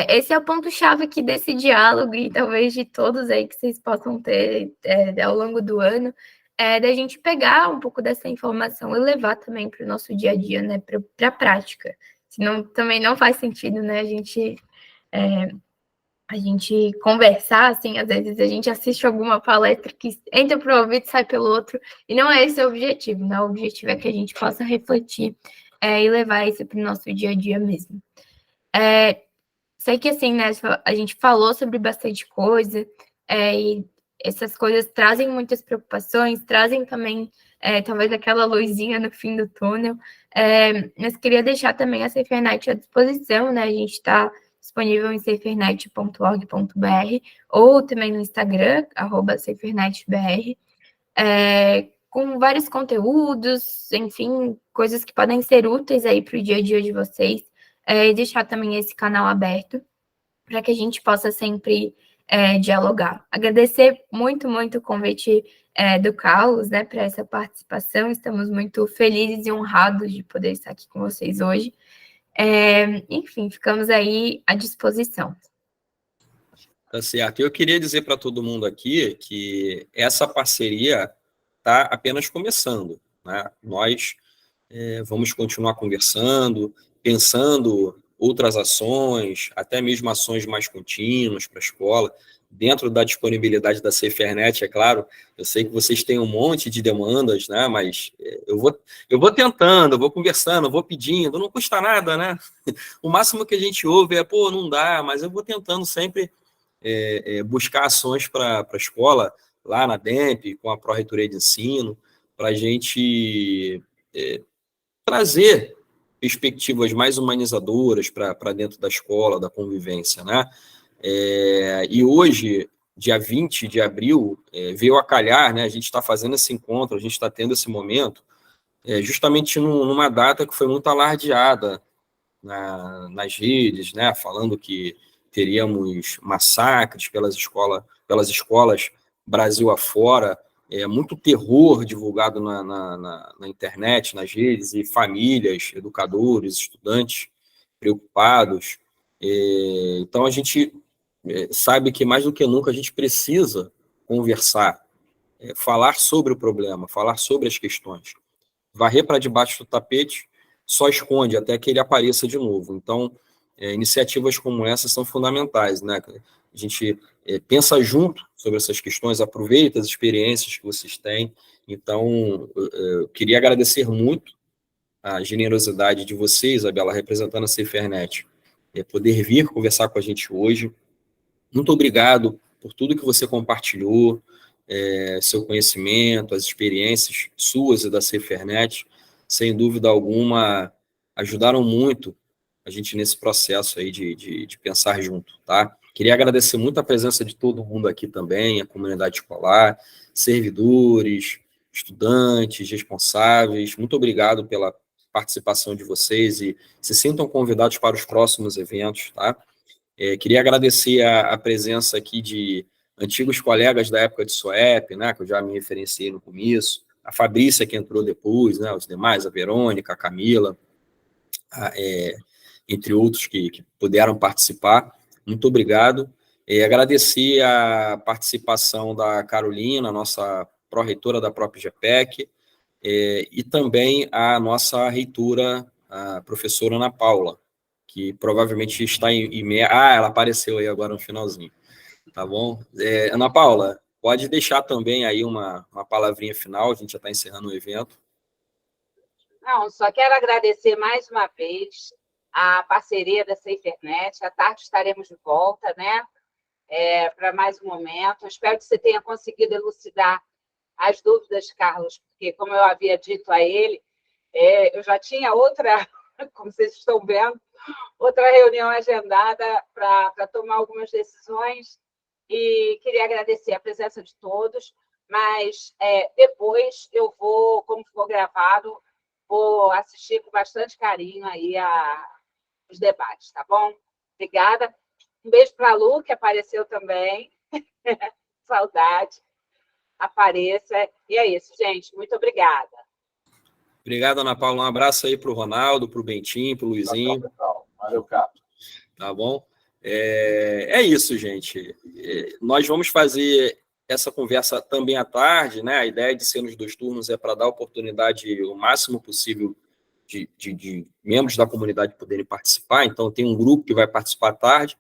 esse é o ponto-chave aqui desse diálogo e talvez de todos aí que vocês possam ter ao longo do ano, da gente pegar um pouco dessa informação e levar também para o nosso dia a dia, né, para a prática. Senão também não faz sentido, né, a gente conversar, assim, às vezes a gente assiste alguma palestra que entra para o ouvido e sai pelo outro, e não é esse o objetivo, né? O objetivo é que a gente possa refletir e levar isso para o nosso dia a dia mesmo. Sei que, assim, né, a gente falou sobre bastante coisa, e essas coisas trazem muitas preocupações, trazem também, talvez, aquela luzinha no fim do túnel, mas queria deixar também a SaferNet à disposição, né, a gente está disponível em safernet.org.br ou também no Instagram, @SaferNetBR, com vários conteúdos, enfim, coisas que podem ser úteis aí para o dia a dia de vocês, e deixar também esse canal aberto para que a gente possa sempre dialogar. Agradecer muito, muito o convite do Carlos, né, para essa participação. Estamos muito felizes e honrados de poder estar aqui com vocês hoje. Enfim, ficamos aí à disposição. Tá certo. Eu queria dizer para todo mundo aqui que essa parceria está apenas começando, né? Nós vamos continuar conversando, pensando outras ações, até mesmo ações mais contínuas para a escola, dentro da disponibilidade da SaferNet, é claro. Eu sei que vocês têm um monte de demandas, né? Mas eu vou tentando, eu vou conversando, eu vou pedindo, não custa nada, né? O máximo que a gente ouve é, pô, não dá, mas eu vou tentando sempre buscar ações para a escola, lá na DEMP, com a Pró-Reitoria de Ensino, para a gente trazer perspectivas mais humanizadoras para dentro da escola, da convivência, né? E hoje, dia 20 de abril, veio a calhar, né? A gente está fazendo esse encontro, a gente está tendo esse momento, justamente numa data que foi muito alardeada nas redes, né? Falando que teríamos massacres pelas escolas Brasil afora, muito terror divulgado na internet, nas redes, e famílias, educadores, estudantes preocupados. Então, a gente sabe que, mais do que nunca, a gente precisa conversar, falar sobre o problema, falar sobre as questões. Varrer para debaixo do tapete só esconde até que ele apareça de novo. Então, iniciativas como essas são fundamentais, né? A gente pensa junto sobre essas questões, aproveita as experiências que vocês têm. Então, eu queria agradecer muito a generosidade de vocês, Isabela, representando a SaferNet, poder vir conversar com a gente hoje. Muito obrigado por tudo que você compartilhou, seu conhecimento, as experiências suas e da SaferNet, sem dúvida alguma, ajudaram muito a gente nesse processo aí de pensar junto, tá? Queria agradecer muito a presença de todo mundo aqui também, a comunidade escolar, servidores, estudantes, responsáveis. Muito obrigado pela participação de vocês e se sintam convidados para os próximos eventos, tá? Queria agradecer a presença aqui de antigos colegas da época de SOEP, né, que eu já me referenciei no começo, a Fabrícia, que entrou depois, né, os demais, a Verônica, a Camila, entre outros que puderam participar. Muito obrigado. Agradecer a participação da Carolina, nossa pró-reitora da própria GPEC, e também a nossa reitora, a professora Ana Paula, que provavelmente está em meia... ela apareceu aí agora no finalzinho. Tá bom? Ana Paula, pode deixar também aí uma palavrinha final, a gente já está encerrando o evento. Não, só quero agradecer mais uma vez a parceria da SaferNet. À tarde estaremos de volta, né? Para mais um momento. Espero que você tenha conseguido elucidar as dúvidas, Carlos, porque, como eu havia dito a ele, eu já tinha outra, como vocês estão vendo, outra reunião agendada para tomar algumas decisões, e queria agradecer a presença de todos, mas depois eu vou, como ficou gravado, vou assistir com bastante carinho aí os debates, tá bom? Obrigada. Um beijo para a Lu, que apareceu também. Saudade. Apareça. E é isso, gente. Muito obrigada. Obrigado, Ana Paula. Um abraço aí para o Ronaldo, para o Bentinho, para o Luizinho. Valeu, Capo. Tá bom? É isso, gente. Nós vamos fazer essa conversa também à tarde, né? A ideia de ser nos 2 turnos é para dar oportunidade o máximo possível de membros da comunidade poderem participar. Então, tem um grupo que vai participar à tarde.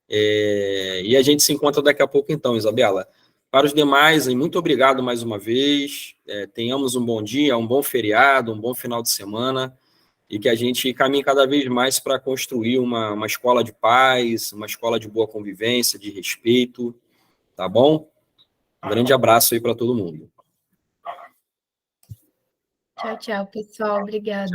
E a gente se encontra daqui a pouco, então, Isabela. Para os demais, muito obrigado mais uma vez. Tenhamos um bom dia, um bom feriado, um bom final de semana, e que a gente caminhe cada vez mais para construir uma escola de paz, uma escola de boa convivência, de respeito, tá bom? Um grande abraço aí para todo mundo. Tchau, tchau, pessoal. Obrigada.